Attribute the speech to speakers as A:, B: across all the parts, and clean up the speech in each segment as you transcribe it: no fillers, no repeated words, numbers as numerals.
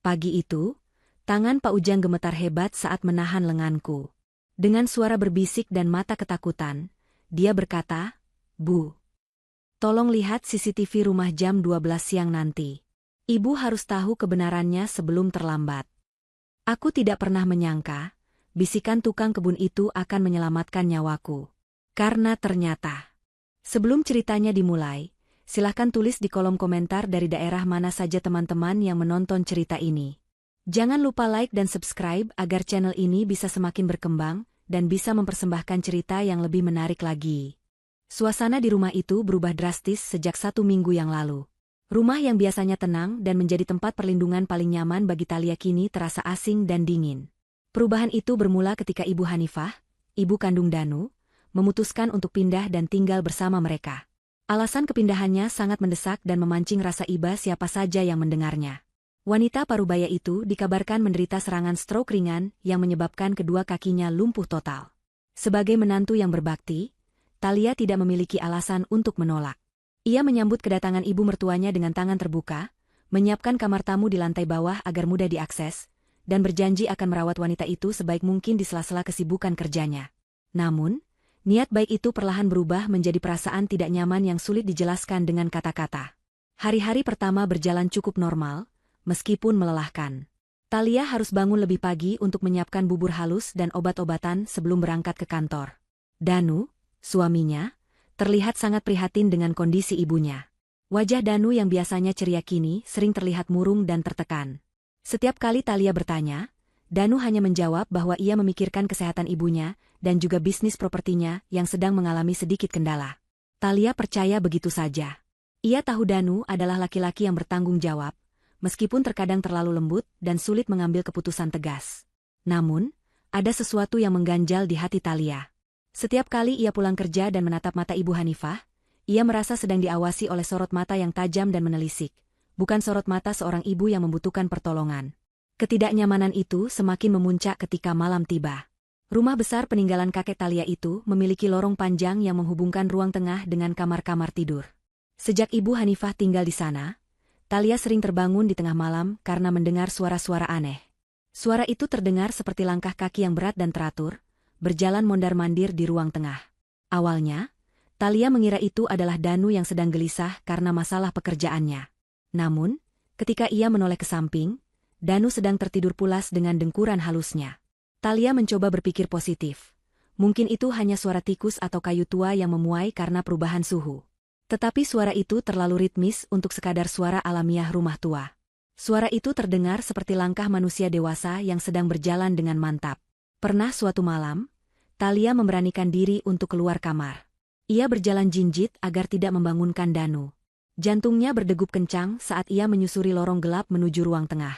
A: Pagi itu, tangan Pak Ujang gemetar hebat saat menahan lenganku. Dengan suara berbisik dan mata ketakutan, dia berkata, "Bu, tolong lihat CCTV rumah jam 12 siang nanti. Ibu harus tahu kebenarannya sebelum terlambat." Aku tidak pernah menyangka, bisikan tukang kebun itu akan menyelamatkan nyawaku. Karena ternyata, sebelum ceritanya dimulai, silahkan tulis di kolom komentar dari daerah mana saja teman-teman yang menonton cerita ini. Jangan lupa like dan subscribe agar channel ini bisa semakin berkembang dan bisa mempersembahkan cerita yang lebih menarik lagi. Suasana di rumah itu berubah drastis sejak 1 minggu yang lalu. Rumah yang biasanya tenang dan menjadi tempat perlindungan paling nyaman bagi Thalia kini terasa asing dan dingin. Perubahan itu bermula ketika Ibu Hanifah, ibu kandung Danu, memutuskan untuk pindah dan tinggal bersama mereka. Alasan kepindahannya sangat mendesak dan memancing rasa iba siapa saja yang mendengarnya. Wanita parubaya itu dikabarkan menderita serangan stroke ringan yang menyebabkan kedua kakinya lumpuh total. Sebagai menantu yang berbakti, Thalia tidak memiliki alasan untuk menolak. Ia menyambut kedatangan ibu mertuanya dengan tangan terbuka, menyiapkan kamar tamu di lantai bawah agar mudah diakses, dan berjanji akan merawat wanita itu sebaik mungkin di sela-sela kesibukan kerjanya. Namun, niat baik itu perlahan berubah menjadi perasaan tidak nyaman yang sulit dijelaskan dengan kata-kata. Hari-hari pertama berjalan cukup normal, meskipun melelahkan. Thalia harus bangun lebih pagi untuk menyiapkan bubur halus dan obat-obatan sebelum berangkat ke kantor. Danu, suaminya, terlihat sangat prihatin dengan kondisi ibunya. Wajah Danu yang biasanya ceria kini sering terlihat murung dan tertekan. Setiap kali Thalia bertanya, Danu hanya menjawab bahwa ia memikirkan kesehatan ibunya dan juga bisnis propertinya yang sedang mengalami sedikit kendala. Thalia percaya begitu saja. Ia tahu Danu adalah laki-laki yang bertanggung jawab, meskipun terkadang terlalu lembut dan sulit mengambil keputusan tegas. Namun, ada sesuatu yang mengganjal di hati Thalia. Setiap kali ia pulang kerja dan menatap mata Ibu Hanifah, ia merasa sedang diawasi oleh sorot mata yang tajam dan menelisik, bukan sorot mata seorang ibu yang membutuhkan pertolongan. Ketidaknyamanan itu semakin memuncak ketika malam tiba. Rumah besar peninggalan kakek Thalia itu memiliki lorong panjang yang menghubungkan ruang tengah dengan kamar-kamar tidur. Sejak Ibu Hanifah tinggal di sana, Thalia sering terbangun di tengah malam karena mendengar suara-suara aneh. Suara itu terdengar seperti langkah kaki yang berat dan teratur, berjalan mondar-mandir di ruang tengah. Awalnya, Thalia mengira itu adalah Danu yang sedang gelisah karena masalah pekerjaannya. Namun, ketika ia menoleh ke samping, Danu sedang tertidur pulas dengan dengkuran halusnya. Thalia mencoba berpikir positif. Mungkin itu hanya suara tikus atau kayu tua yang memuai karena perubahan suhu. Tetapi suara itu terlalu ritmis untuk sekadar suara alamiah rumah tua. Suara itu terdengar seperti langkah manusia dewasa yang sedang berjalan dengan mantap. Pernah suatu malam, Thalia memberanikan diri untuk keluar kamar. Ia berjalan jinjit agar tidak membangunkan Danu. Jantungnya berdegup kencang saat ia menyusuri lorong gelap menuju ruang tengah.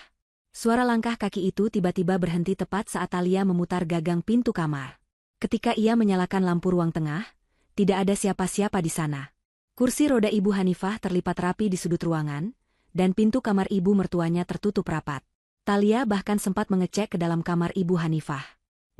A: Suara langkah kaki itu tiba-tiba berhenti tepat saat Thalia memutar gagang pintu kamar. Ketika ia menyalakan lampu ruang tengah, tidak ada siapa-siapa di sana. Kursi roda Ibu Hanifah terlipat rapi di sudut ruangan, dan pintu kamar ibu mertuanya tertutup rapat. Thalia bahkan sempat mengecek ke dalam kamar Ibu Hanifah.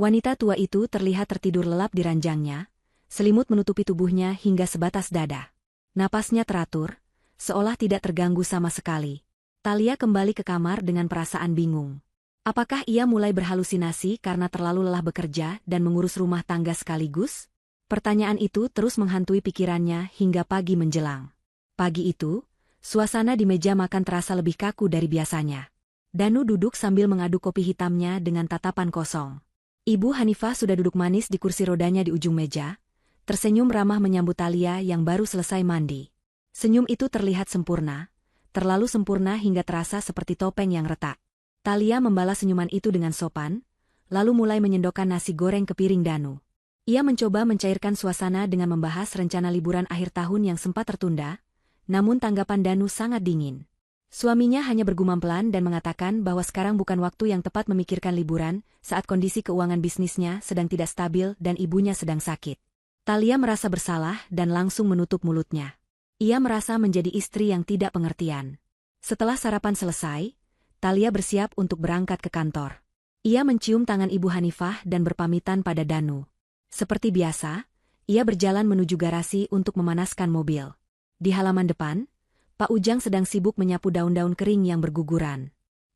A: Wanita tua itu terlihat tertidur lelap di ranjangnya, selimut menutupi tubuhnya hingga sebatas dada. Napasnya teratur, seolah tidak terganggu sama sekali. Thalia kembali ke kamar dengan perasaan bingung. Apakah ia mulai berhalusinasi karena terlalu lelah bekerja dan mengurus rumah tangga sekaligus? Pertanyaan itu terus menghantui pikirannya hingga pagi menjelang. Pagi itu, suasana di meja makan terasa lebih kaku dari biasanya. Danu duduk sambil mengaduk kopi hitamnya dengan tatapan kosong. Ibu Hanifah sudah duduk manis di kursi rodanya di ujung meja, tersenyum ramah menyambut Thalia yang baru selesai mandi. Senyum itu terlihat sempurna, terlalu sempurna hingga terasa seperti topeng yang retak. Thalia membalas senyuman itu dengan sopan, lalu mulai menyendokkan nasi goreng ke piring Danu. Ia mencoba mencairkan suasana dengan membahas rencana liburan akhir tahun yang sempat tertunda, namun tanggapan Danu sangat dingin. Suaminya hanya bergumam pelan dan mengatakan bahwa sekarang bukan waktu yang tepat memikirkan liburan saat kondisi keuangan bisnisnya sedang tidak stabil dan ibunya sedang sakit. Thalia merasa bersalah dan langsung menutup mulutnya. Ia merasa menjadi istri yang tidak pengertian. Setelah sarapan selesai, Thalia bersiap untuk berangkat ke kantor. Ia mencium tangan Ibu Hanifah dan berpamitan pada Danu. Seperti biasa, ia berjalan menuju garasi untuk memanaskan mobil. Di halaman depan, Pak Ujang sedang sibuk menyapu daun-daun kering yang berguguran.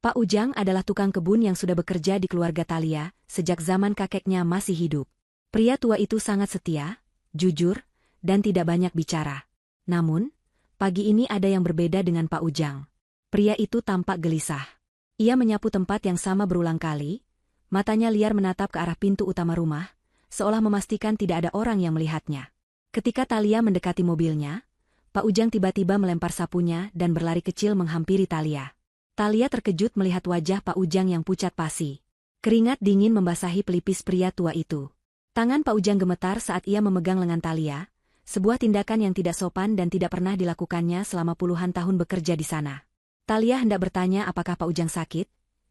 A: Pak Ujang adalah tukang kebun yang sudah bekerja di keluarga Thalia sejak zaman kakeknya masih hidup. Pria tua itu sangat setia, jujur, dan tidak banyak bicara. Namun, pagi ini ada yang berbeda dengan Pak Ujang. Pria itu tampak gelisah. Ia menyapu tempat yang sama berulang kali, matanya liar menatap ke arah pintu utama rumah, seolah memastikan tidak ada orang yang melihatnya. Ketika Thalia mendekati mobilnya, Pak Ujang tiba-tiba melempar sapunya dan berlari kecil menghampiri Thalia. Thalia terkejut melihat wajah Pak Ujang yang pucat pasi. Keringat dingin membasahi pelipis pria tua itu. Tangan Pak Ujang gemetar saat ia memegang lengan Thalia, sebuah tindakan yang tidak sopan dan tidak pernah dilakukannya selama puluhan tahun bekerja di sana. Thalia hendak bertanya apakah Pak Ujang sakit,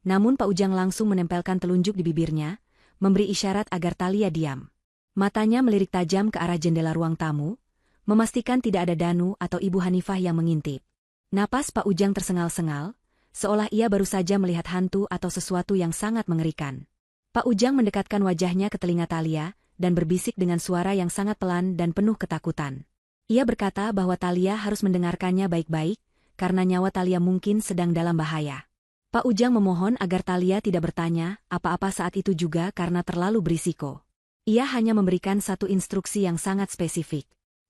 A: namun Pak Ujang langsung menempelkan telunjuk di bibirnya, memberi isyarat agar Thalia diam. Matanya melirik tajam ke arah jendela ruang tamu, memastikan tidak ada Danu atau Ibu Hanifah yang mengintip. Napas Pak Ujang tersengal-sengal, seolah ia baru saja melihat hantu atau sesuatu yang sangat mengerikan. Pak Ujang mendekatkan wajahnya ke telinga Thalia dan berbisik dengan suara yang sangat pelan dan penuh ketakutan. Ia berkata bahwa Thalia harus mendengarkannya baik-baik, karena nyawa Thalia mungkin sedang dalam bahaya. Pak Ujang memohon agar Thalia tidak bertanya apa-apa saat itu juga karena terlalu berisiko. Ia hanya memberikan satu instruksi yang sangat spesifik.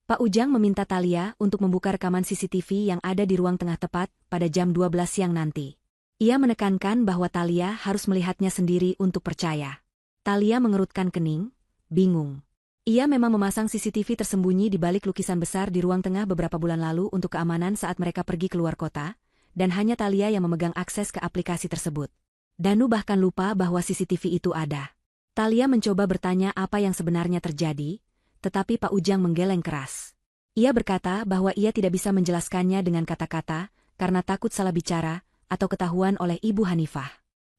A: Pak Ujang meminta Thalia untuk membuka rekaman CCTV yang ada di ruang tengah tepat pada jam 12 siang nanti. Ia menekankan bahwa Thalia harus melihatnya sendiri untuk percaya. Thalia mengerutkan kening, bingung. Ia memang memasang CCTV tersembunyi di balik lukisan besar di ruang tengah beberapa bulan lalu untuk keamanan saat mereka pergi keluar kota, dan hanya Thalia yang memegang akses ke aplikasi tersebut. Danu bahkan lupa bahwa CCTV itu ada. Thalia mencoba bertanya apa yang sebenarnya terjadi, tetapi Pak Ujang menggeleng keras. Ia berkata bahwa ia tidak bisa menjelaskannya dengan kata-kata, karena takut salah bicara, atau ketahuan oleh Ibu Hanifah.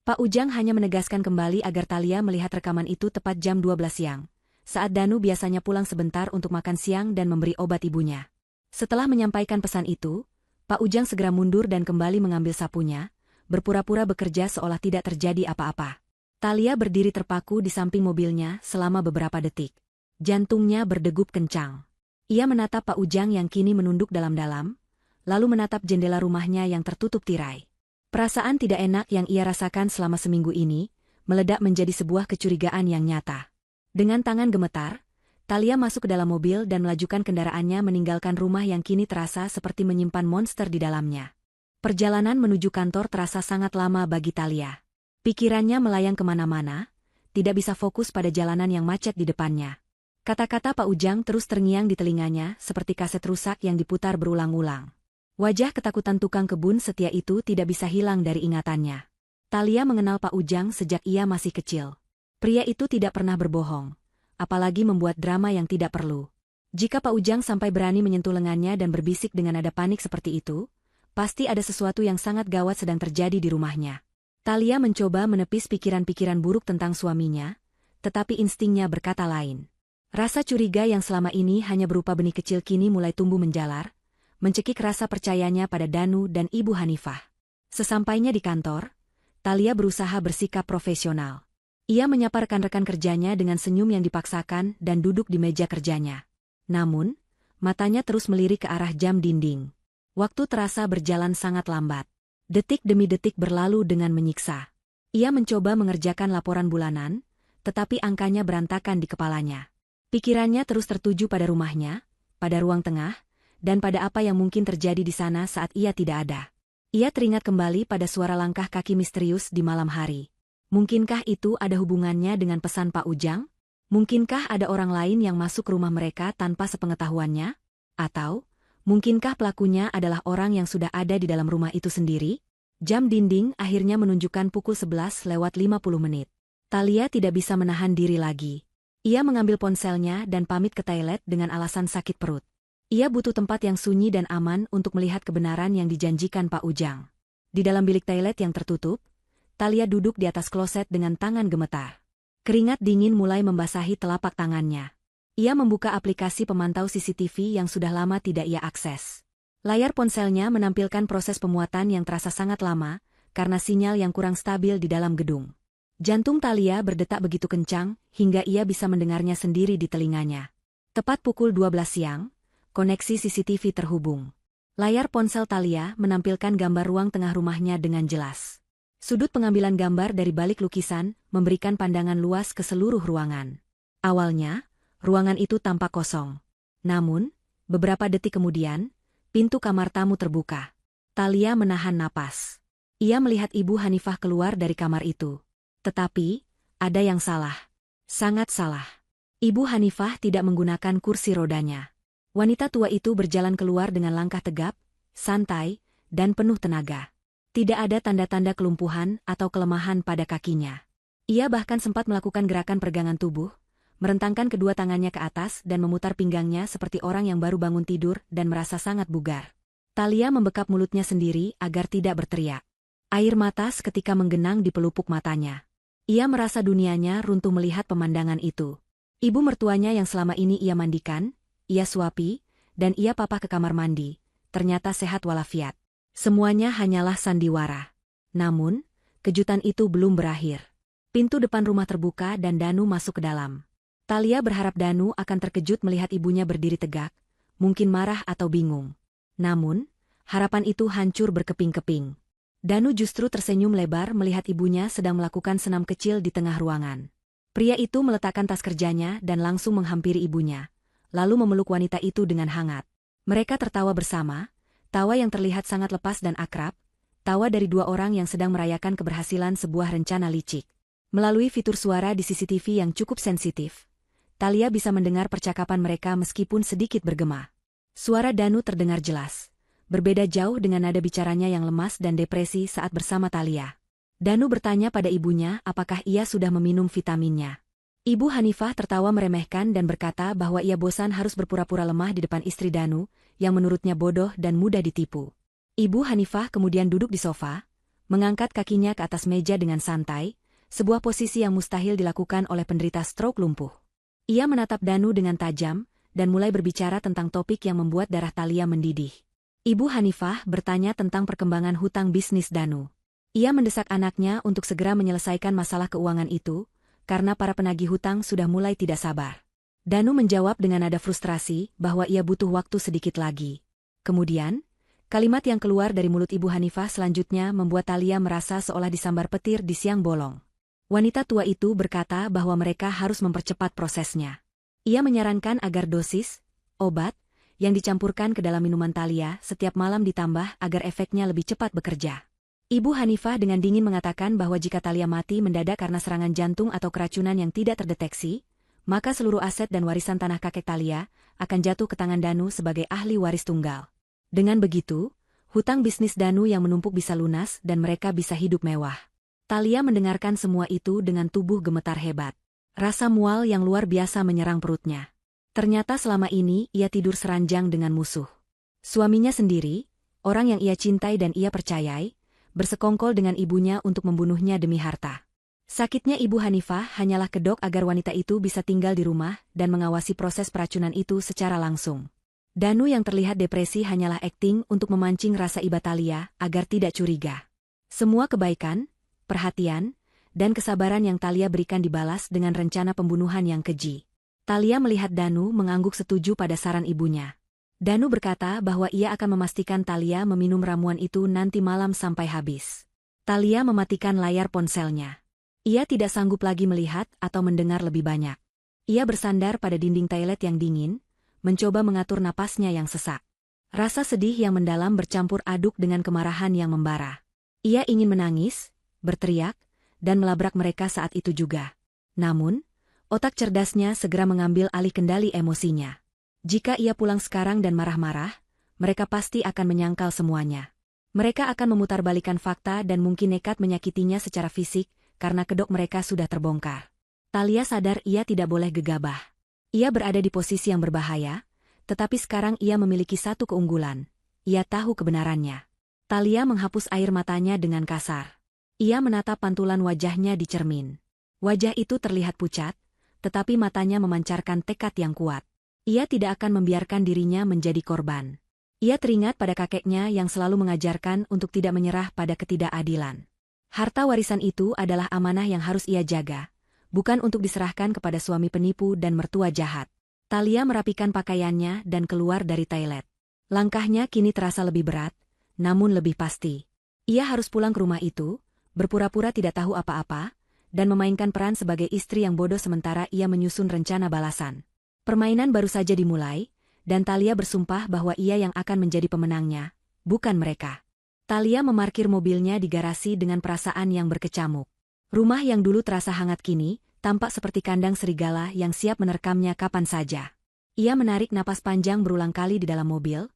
A: Pak Ujang hanya menegaskan kembali agar Thalia melihat rekaman itu tepat jam 12 siang, saat Danu biasanya pulang sebentar untuk makan siang dan memberi obat ibunya. Setelah menyampaikan pesan itu, Pak Ujang segera mundur dan kembali mengambil sapunya, berpura-pura bekerja seolah tidak terjadi apa-apa. Thalia berdiri terpaku di samping mobilnya selama beberapa detik. Jantungnya berdegup kencang. Ia menatap Pak Ujang yang kini menunduk dalam-dalam, lalu menatap jendela rumahnya yang tertutup tirai. Perasaan tidak enak yang ia rasakan selama seminggu ini, meledak menjadi sebuah kecurigaan yang nyata. Dengan tangan gemetar, Thalia masuk ke dalam mobil dan melajukan kendaraannya meninggalkan rumah yang kini terasa seperti menyimpan monster di dalamnya. Perjalanan menuju kantor terasa sangat lama bagi Thalia. Pikirannya melayang kemana-mana, tidak bisa fokus pada jalanan yang macet di depannya. Kata-kata Pak Ujang terus terngiang di telinganya seperti kaset rusak yang diputar berulang-ulang. Wajah ketakutan tukang kebun setia itu tidak bisa hilang dari ingatannya. Thalia mengenal Pak Ujang sejak ia masih kecil. Pria itu tidak pernah berbohong, apalagi membuat drama yang tidak perlu. Jika Pak Ujang sampai berani menyentuh lengannya dan berbisik dengan nada panik seperti itu, pasti ada sesuatu yang sangat gawat sedang terjadi di rumahnya. Thalia mencoba menepis pikiran-pikiran buruk tentang suaminya, tetapi instingnya berkata lain. Rasa curiga yang selama ini hanya berupa benih kecil kini mulai tumbuh menjalar, mencekik rasa percayanya pada Danu dan Ibu Hanifah. Sesampainya di kantor, Thalia berusaha bersikap profesional. Ia menyapa rekan-rekan kerjanya dengan senyum yang dipaksakan dan duduk di meja kerjanya. Namun, matanya terus melirik ke arah jam dinding. Waktu terasa berjalan sangat lambat. Detik demi detik berlalu dengan menyiksa. Ia mencoba mengerjakan laporan bulanan, tetapi angkanya berantakan di kepalanya. Pikirannya terus tertuju pada rumahnya, pada ruang tengah, dan pada apa yang mungkin terjadi di sana saat ia tidak ada. Ia teringat kembali pada suara langkah kaki misterius di malam hari. Mungkinkah itu ada hubungannya dengan pesan Pak Ujang? Mungkinkah ada orang lain yang masuk rumah mereka tanpa sepengetahuannya? Atau, mungkinkah pelakunya adalah orang yang sudah ada di dalam rumah itu sendiri? Jam dinding akhirnya menunjukkan pukul 11:50. Thalia tidak bisa menahan diri lagi. Ia mengambil ponselnya dan pamit ke toilet dengan alasan sakit perut. Ia butuh tempat yang sunyi dan aman untuk melihat kebenaran yang dijanjikan Pak Ujang. Di dalam bilik toilet yang tertutup, Thalia duduk di atas kloset dengan tangan gemetar. Keringat dingin mulai membasahi telapak tangannya. Ia membuka aplikasi pemantau CCTV yang sudah lama tidak ia akses. Layar ponselnya menampilkan proses pemuatan yang terasa sangat lama, karena sinyal yang kurang stabil di dalam gedung. Jantung Thalia berdetak begitu kencang, hingga ia bisa mendengarnya sendiri di telinganya. Tepat pukul 12 siang, koneksi CCTV terhubung. Layar ponsel Thalia menampilkan gambar ruang tengah rumahnya dengan jelas. Sudut pengambilan gambar dari balik lukisan memberikan pandangan luas ke seluruh ruangan. Awalnya, ruangan itu tampak kosong. Namun, beberapa detik kemudian, pintu kamar tamu terbuka. Thalia menahan napas. Ia melihat Ibu Hanifah keluar dari kamar itu. Tetapi, ada yang salah. Sangat salah. Ibu Hanifah tidak menggunakan kursi rodanya. Wanita tua itu berjalan keluar dengan langkah tegap, santai, dan penuh tenaga. Tidak ada tanda-tanda kelumpuhan atau kelemahan pada kakinya. Ia bahkan sempat melakukan gerakan peregangan tubuh, merentangkan kedua tangannya ke atas dan memutar pinggangnya seperti orang yang baru bangun tidur dan merasa sangat bugar. Thalia membekap mulutnya sendiri agar tidak berteriak. Air mata seketika menggenang di pelupuk matanya. Ia merasa dunianya runtuh melihat pemandangan itu. Ibu mertuanya yang selama ini ia mandikan, ia suapi, dan ia papah ke kamar mandi, ternyata sehat walafiat. Semuanya hanyalah sandiwara. Namun, kejutan itu belum berakhir. Pintu depan rumah terbuka dan Danu masuk ke dalam. Thalia berharap Danu akan terkejut melihat ibunya berdiri tegak, mungkin marah atau bingung. Namun, harapan itu hancur berkeping-keping. Danu justru tersenyum lebar melihat ibunya sedang melakukan senam kecil di tengah ruangan. Pria itu meletakkan tas kerjanya dan langsung menghampiri ibunya, lalu memeluk wanita itu dengan hangat. Mereka tertawa bersama, tawa yang terlihat sangat lepas dan akrab, tawa dari dua orang yang sedang merayakan keberhasilan sebuah rencana licik. Melalui fitur suara di CCTV yang cukup sensitif, Thalia bisa mendengar percakapan mereka meskipun sedikit bergema. Suara Danu terdengar jelas, berbeda jauh dengan nada bicaranya yang lemas dan depresi saat bersama Thalia. Danu bertanya pada ibunya apakah ia sudah meminum vitaminnya. Ibu Hanifah tertawa meremehkan dan berkata bahwa ia bosan harus berpura-pura lemah di depan istri Danu, yang menurutnya bodoh dan mudah ditipu. Ibu Hanifah kemudian duduk di sofa, mengangkat kakinya ke atas meja dengan santai, sebuah posisi yang mustahil dilakukan oleh penderita stroke lumpuh. Ia menatap Danu dengan tajam, dan mulai berbicara tentang topik yang membuat darah Thalia mendidih. Ibu Hanifah bertanya tentang perkembangan hutang bisnis Danu. Ia mendesak anaknya untuk segera menyelesaikan masalah keuangan itu, karena para penagih hutang sudah mulai tidak sabar. Danu menjawab dengan nada frustrasi bahwa ia butuh waktu sedikit lagi. Kemudian, kalimat yang keluar dari mulut Ibu Hanifah selanjutnya membuat Thalia merasa seolah disambar petir di siang bolong. Wanita tua itu berkata bahwa mereka harus mempercepat prosesnya. Ia menyarankan agar dosis, obat, yang dicampurkan ke dalam minuman Thalia setiap malam ditambah agar efeknya lebih cepat bekerja. Ibu Hanifah dengan dingin mengatakan bahwa jika Thalia mati mendadak karena serangan jantung atau keracunan yang tidak terdeteksi, maka seluruh aset dan warisan tanah kakek Thalia akan jatuh ke tangan Danu sebagai ahli waris tunggal. Dengan begitu, hutang bisnis Danu yang menumpuk bisa lunas dan mereka bisa hidup mewah. Thalia mendengarkan semua itu dengan tubuh gemetar hebat. Rasa mual yang luar biasa menyerang perutnya. Ternyata selama ini ia tidur seranjang dengan musuh. Suaminya sendiri, orang yang ia cintai dan ia percayai, bersekongkol dengan ibunya untuk membunuhnya demi harta. Sakitnya Ibu Hanifah hanyalah kedok agar wanita itu bisa tinggal di rumah dan mengawasi proses peracunan itu secara langsung. Danu yang terlihat depresi hanyalah akting untuk memancing rasa iba Thalia agar tidak curiga. Semua kebaikan, perhatian, dan kesabaran yang Thalia berikan dibalas dengan rencana pembunuhan yang keji. Thalia melihat Danu mengangguk setuju pada saran ibunya. Danu berkata bahwa ia akan memastikan Thalia meminum ramuan itu nanti malam sampai habis. Thalia mematikan layar ponselnya. Ia tidak sanggup lagi melihat atau mendengar lebih banyak. Ia bersandar pada dinding toilet yang dingin, mencoba mengatur napasnya yang sesak. Rasa sedih yang mendalam bercampur aduk dengan kemarahan yang membara. Ia ingin menangis, berteriak, dan melabrak mereka saat itu juga. Namun, otak cerdasnya segera mengambil alih kendali emosinya. Jika ia pulang sekarang dan marah-marah, mereka pasti akan menyangkal semuanya. Mereka akan memutarbalikkan fakta dan mungkin nekat menyakitinya secara fisik, karena kedok mereka sudah terbongkar. Thalia sadar ia tidak boleh gegabah. Ia berada di posisi yang berbahaya, tetapi sekarang ia memiliki satu keunggulan. Ia tahu kebenarannya. Thalia menghapus air matanya dengan kasar. Ia menatap pantulan wajahnya di cermin. Wajah itu terlihat pucat, tetapi matanya memancarkan tekad yang kuat. Ia tidak akan membiarkan dirinya menjadi korban. Ia teringat pada kakeknya yang selalu mengajarkan untuk tidak menyerah pada ketidakadilan. Harta warisan itu adalah amanah yang harus ia jaga, bukan untuk diserahkan kepada suami penipu dan mertua jahat. Thalia merapikan pakaiannya dan keluar dari toilet. Langkahnya kini terasa lebih berat, namun lebih pasti. Ia harus pulang ke rumah itu, berpura-pura tidak tahu apa-apa, dan memainkan peran sebagai istri yang bodoh sementara ia menyusun rencana balasan. Permainan baru saja dimulai, dan Thalia bersumpah bahwa ia yang akan menjadi pemenangnya, bukan mereka. Thalia memarkir mobilnya di garasi dengan perasaan yang berkecamuk. Rumah yang dulu terasa hangat kini, tampak seperti kandang serigala yang siap menerkamnya kapan saja. Ia menarik napas panjang berulang kali di dalam mobil,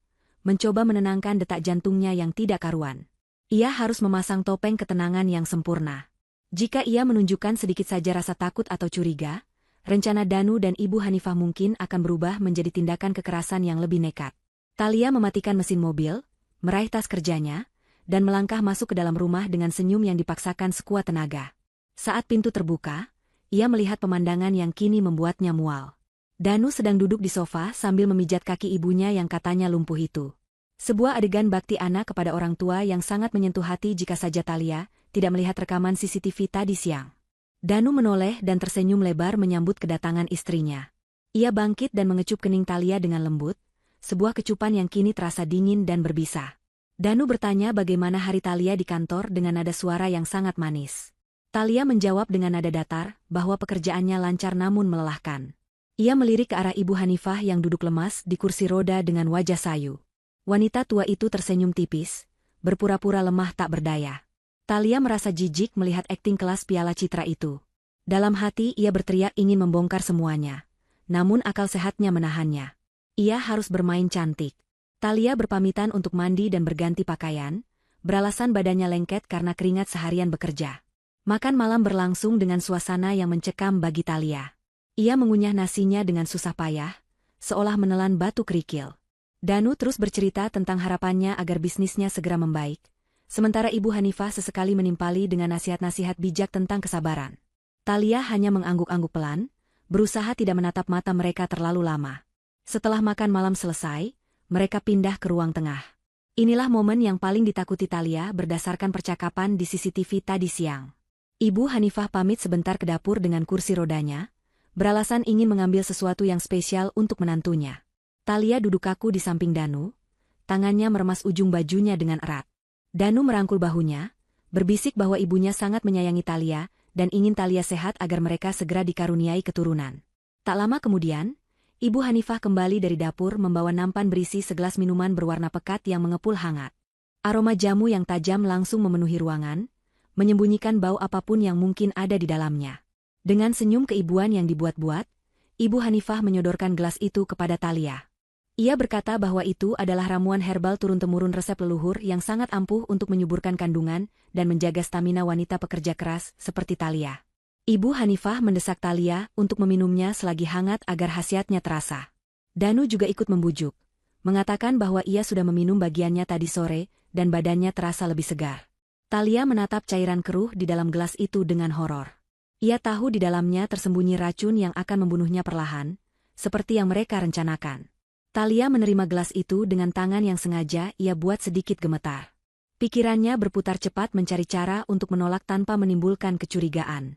A: mencoba menenangkan detak jantungnya yang tidak karuan. Ia harus memasang topeng ketenangan yang sempurna. Jika ia menunjukkan sedikit saja rasa takut atau curiga, rencana Danu dan Ibu Hanifah mungkin akan berubah menjadi tindakan kekerasan yang lebih nekat. Thalia mematikan mesin mobil, meraih tas kerjanya, dan melangkah masuk ke dalam rumah dengan senyum yang dipaksakan sekuat tenaga. Saat pintu terbuka, ia melihat pemandangan yang kini membuatnya mual. Danu sedang duduk di sofa sambil memijat kaki ibunya yang katanya lumpuh itu. Sebuah adegan bakti anak kepada orang tua yang sangat menyentuh hati jika saja Thalia tidak melihat rekaman CCTV tadi siang. Danu menoleh dan tersenyum lebar menyambut kedatangan istrinya. Ia bangkit dan mengecup kening Thalia dengan lembut, sebuah kecupan yang kini terasa dingin dan berbisa. Danu bertanya bagaimana hari Thalia di kantor dengan nada suara yang sangat manis. Thalia menjawab dengan nada datar bahwa pekerjaannya lancar namun melelahkan. Ia melirik ke arah Ibu Hanifah yang duduk lemas di kursi roda dengan wajah sayu. Wanita tua itu tersenyum tipis, berpura-pura lemah tak berdaya. Thalia merasa jijik melihat akting kelas Piala Citra itu. Dalam hati ia berteriak ingin membongkar semuanya. Namun akal sehatnya menahannya. Ia harus bermain cantik. Thalia berpamitan untuk mandi dan berganti pakaian, beralasan badannya lengket karena keringat seharian bekerja. Makan malam berlangsung dengan suasana yang mencekam bagi Thalia. Ia mengunyah nasinya dengan susah payah, seolah menelan batu kerikil. Danu terus bercerita tentang harapannya agar bisnisnya segera membaik, sementara Ibu Hanifah sesekali menimpali dengan nasihat-nasihat bijak tentang kesabaran. Thalia hanya mengangguk-angguk pelan, berusaha tidak menatap mata mereka terlalu lama. Setelah makan malam selesai, mereka pindah ke ruang tengah. Inilah momen yang paling ditakuti Thalia berdasarkan percakapan di CCTV tadi siang. Ibu Hanifah pamit sebentar ke dapur dengan kursi rodanya, beralasan ingin mengambil sesuatu yang spesial untuk menantunya. Thalia duduk kaku di samping Danu, tangannya meremas ujung bajunya dengan erat. Danu merangkul bahunya, berbisik bahwa ibunya sangat menyayangi Thalia dan ingin Thalia sehat agar mereka segera dikaruniai keturunan. Tak lama kemudian, Ibu Hanifah kembali dari dapur membawa nampan berisi segelas minuman berwarna pekat yang mengepul hangat. Aroma jamu yang tajam langsung memenuhi ruangan, menyembunyikan bau apapun yang mungkin ada di dalamnya. Dengan senyum keibuan yang dibuat-buat, Ibu Hanifah menyodorkan gelas itu kepada Thalia. Ia berkata bahwa itu adalah ramuan herbal turun-temurun resep leluhur yang sangat ampuh untuk menyuburkan kandungan dan menjaga stamina wanita pekerja keras seperti Thalia. Ibu Hanifah mendesak Thalia untuk meminumnya selagi hangat agar khasiatnya terasa. Danu juga ikut membujuk, mengatakan bahwa ia sudah meminum bagiannya tadi sore dan badannya terasa lebih segar. Thalia menatap cairan keruh di dalam gelas itu dengan horor. Ia tahu di dalamnya tersembunyi racun yang akan membunuhnya perlahan, seperti yang mereka rencanakan. Thalia menerima gelas itu dengan tangan yang sengaja ia buat sedikit gemetar. Pikirannya berputar cepat mencari cara untuk menolak tanpa menimbulkan kecurigaan.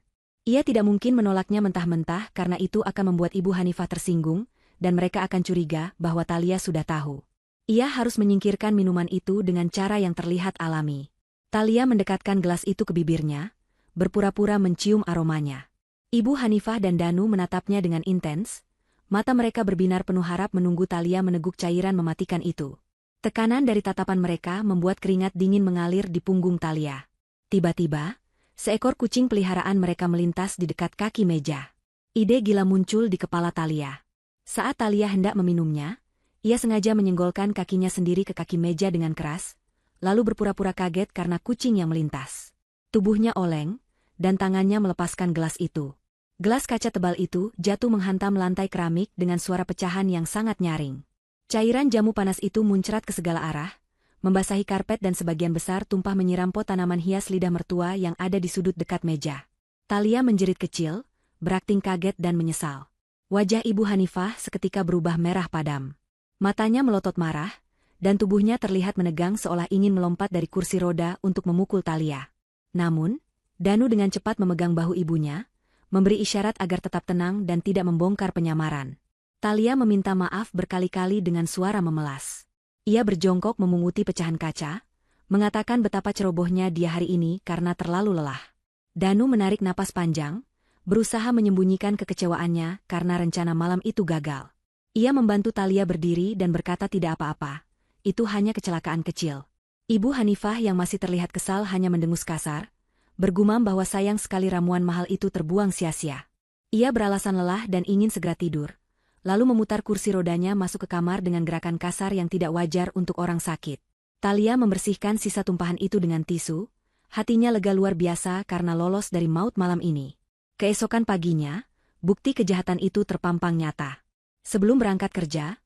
A: Ia tidak mungkin menolaknya mentah-mentah karena itu akan membuat Ibu Hanifah tersinggung, dan mereka akan curiga bahwa Thalia sudah tahu. Ia harus menyingkirkan minuman itu dengan cara yang terlihat alami. Thalia mendekatkan gelas itu ke bibirnya, berpura-pura mencium aromanya. Ibu Hanifah dan Danu menatapnya dengan intens, mata mereka berbinar penuh harap menunggu Thalia meneguk cairan mematikan itu. Tekanan dari tatapan mereka membuat keringat dingin mengalir di punggung Thalia. Tiba-tiba, seekor kucing peliharaan mereka melintas di dekat kaki meja. Ide gila muncul di kepala Thalia. Saat Thalia hendak meminumnya, ia sengaja menyenggolkan kakinya sendiri ke kaki meja dengan keras, lalu berpura-pura kaget karena kucing yang melintas. Tubuhnya oleng, dan tangannya melepaskan gelas itu. Gelas kaca tebal itu jatuh menghantam lantai keramik dengan suara pecahan yang sangat nyaring. Cairan jamu panas itu muncrat ke segala arah, membasahi karpet dan sebagian besar tumpah menyiram pot tanaman hias lidah mertua yang ada di sudut dekat meja. Thalia menjerit kecil, berakting kaget dan menyesal. Wajah Ibu Hanifah seketika berubah merah padam. Matanya melotot marah, dan tubuhnya terlihat menegang seolah ingin melompat dari kursi roda untuk memukul Thalia. Namun, Danu dengan cepat memegang bahu ibunya, memberi isyarat agar tetap tenang dan tidak membongkar penyamaran. Thalia meminta maaf berkali-kali dengan suara memelas. Ia berjongkok memunguti pecahan kaca, mengatakan betapa cerobohnya dia hari ini karena terlalu lelah. Danu menarik napas panjang, berusaha menyembunyikan kekecewaannya karena rencana malam itu gagal. Ia membantu Thalia berdiri dan berkata tidak apa-apa, itu hanya kecelakaan kecil. Ibu Hanifah yang masih terlihat kesal hanya mendengus kasar, bergumam bahwa sayang sekali ramuan mahal itu terbuang sia-sia. Ia beralasan lelah dan ingin segera tidur, lalu memutar kursi rodanya masuk ke kamar dengan gerakan kasar yang tidak wajar untuk orang sakit. Thalia membersihkan sisa tumpahan itu dengan tisu, hatinya lega luar biasa karena lolos dari maut malam ini. Keesokan paginya, bukti kejahatan itu terpampang nyata. Sebelum berangkat kerja,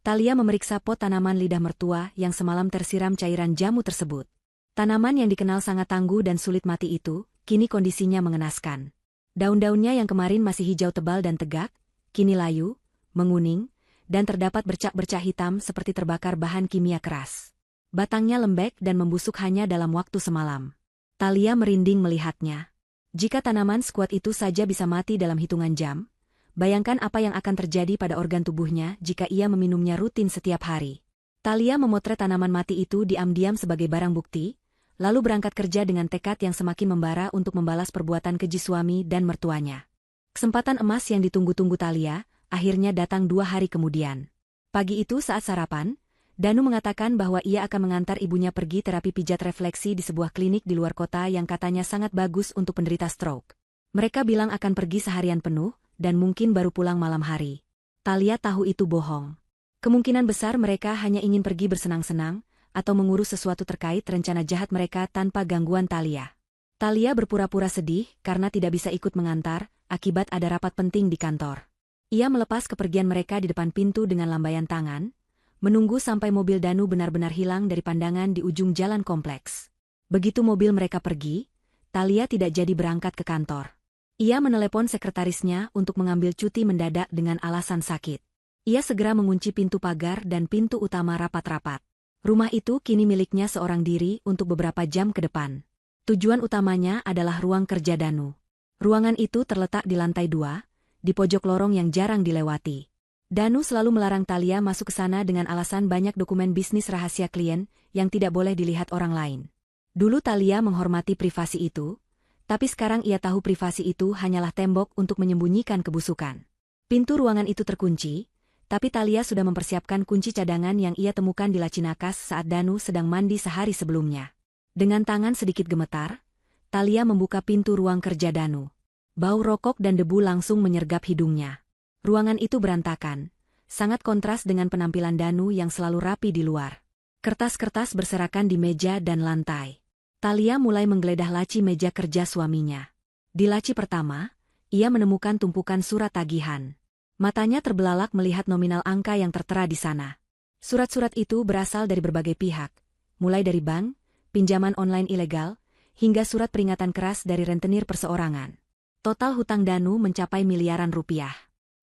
A: Thalia memeriksa pot tanaman lidah mertua yang semalam tersiram cairan jamu tersebut. Tanaman yang dikenal sangat tangguh dan sulit mati itu, kini kondisinya mengenaskan. Daun-daunnya yang kemarin masih hijau tebal dan tegak, kini layu, menguning, dan terdapat bercak-bercak hitam seperti terbakar bahan kimia keras. Batangnya lembek dan membusuk hanya dalam waktu semalam. Thalia merinding melihatnya. Jika tanaman sekuat itu saja bisa mati dalam hitungan jam, bayangkan apa yang akan terjadi pada organ tubuhnya jika ia meminumnya rutin setiap hari. Thalia memotret tanaman mati itu diam-diam sebagai barang bukti, lalu berangkat kerja dengan tekad yang semakin membara untuk membalas perbuatan keji suami dan mertuanya. Kesempatan emas yang ditunggu-tunggu Thalia akhirnya datang 2 hari kemudian. Pagi itu saat sarapan, Danu mengatakan bahwa ia akan mengantar ibunya pergi terapi pijat refleksi di sebuah klinik di luar kota yang katanya sangat bagus untuk penderita stroke. Mereka bilang akan pergi seharian penuh, dan mungkin baru pulang malam hari. Thalia tahu itu bohong. Kemungkinan besar mereka hanya ingin pergi bersenang-senang, atau mengurus sesuatu terkait rencana jahat mereka tanpa gangguan Thalia. Thalia berpura-pura sedih karena tidak bisa ikut mengantar, akibat ada rapat penting di kantor. Ia melepas kepergian mereka di depan pintu dengan lambaian tangan, menunggu sampai mobil Danu benar-benar hilang dari pandangan di ujung jalan kompleks. Begitu mobil mereka pergi, Thalia tidak jadi berangkat ke kantor. Ia menelepon sekretarisnya untuk mengambil cuti mendadak dengan alasan sakit. Ia segera mengunci pintu pagar dan pintu utama rapat-rapat. Rumah itu kini miliknya seorang diri untuk beberapa jam ke depan. Tujuan utamanya adalah ruang kerja Danu. Ruangan itu terletak di lantai 2, di pojok lorong yang jarang dilewati. Danu selalu melarang Thalia masuk ke sana dengan alasan banyak dokumen bisnis rahasia klien yang tidak boleh dilihat orang lain. Dulu Thalia menghormati privasi itu, tapi sekarang ia tahu privasi itu hanyalah tembok untuk menyembunyikan kebusukan. Pintu ruangan itu terkunci, tapi Thalia sudah mempersiapkan kunci cadangan yang ia temukan di laci nakas saat Danu sedang mandi sehari sebelumnya. Dengan tangan sedikit gemetar, Thalia membuka pintu ruang kerja Danu. Bau rokok dan debu langsung menyergap hidungnya. Ruangan itu berantakan, sangat kontras dengan penampilan Danu yang selalu rapi di luar. Kertas-kertas berserakan di meja dan lantai. Thalia mulai menggeledah laci meja kerja suaminya. Di laci pertama, ia menemukan tumpukan surat tagihan. Matanya terbelalak melihat nominal angka yang tertera di sana. Surat-surat itu berasal dari berbagai pihak, mulai dari bank, pinjaman online ilegal, hingga surat peringatan keras dari rentenir perseorangan. Total hutang Danu mencapai miliaran rupiah.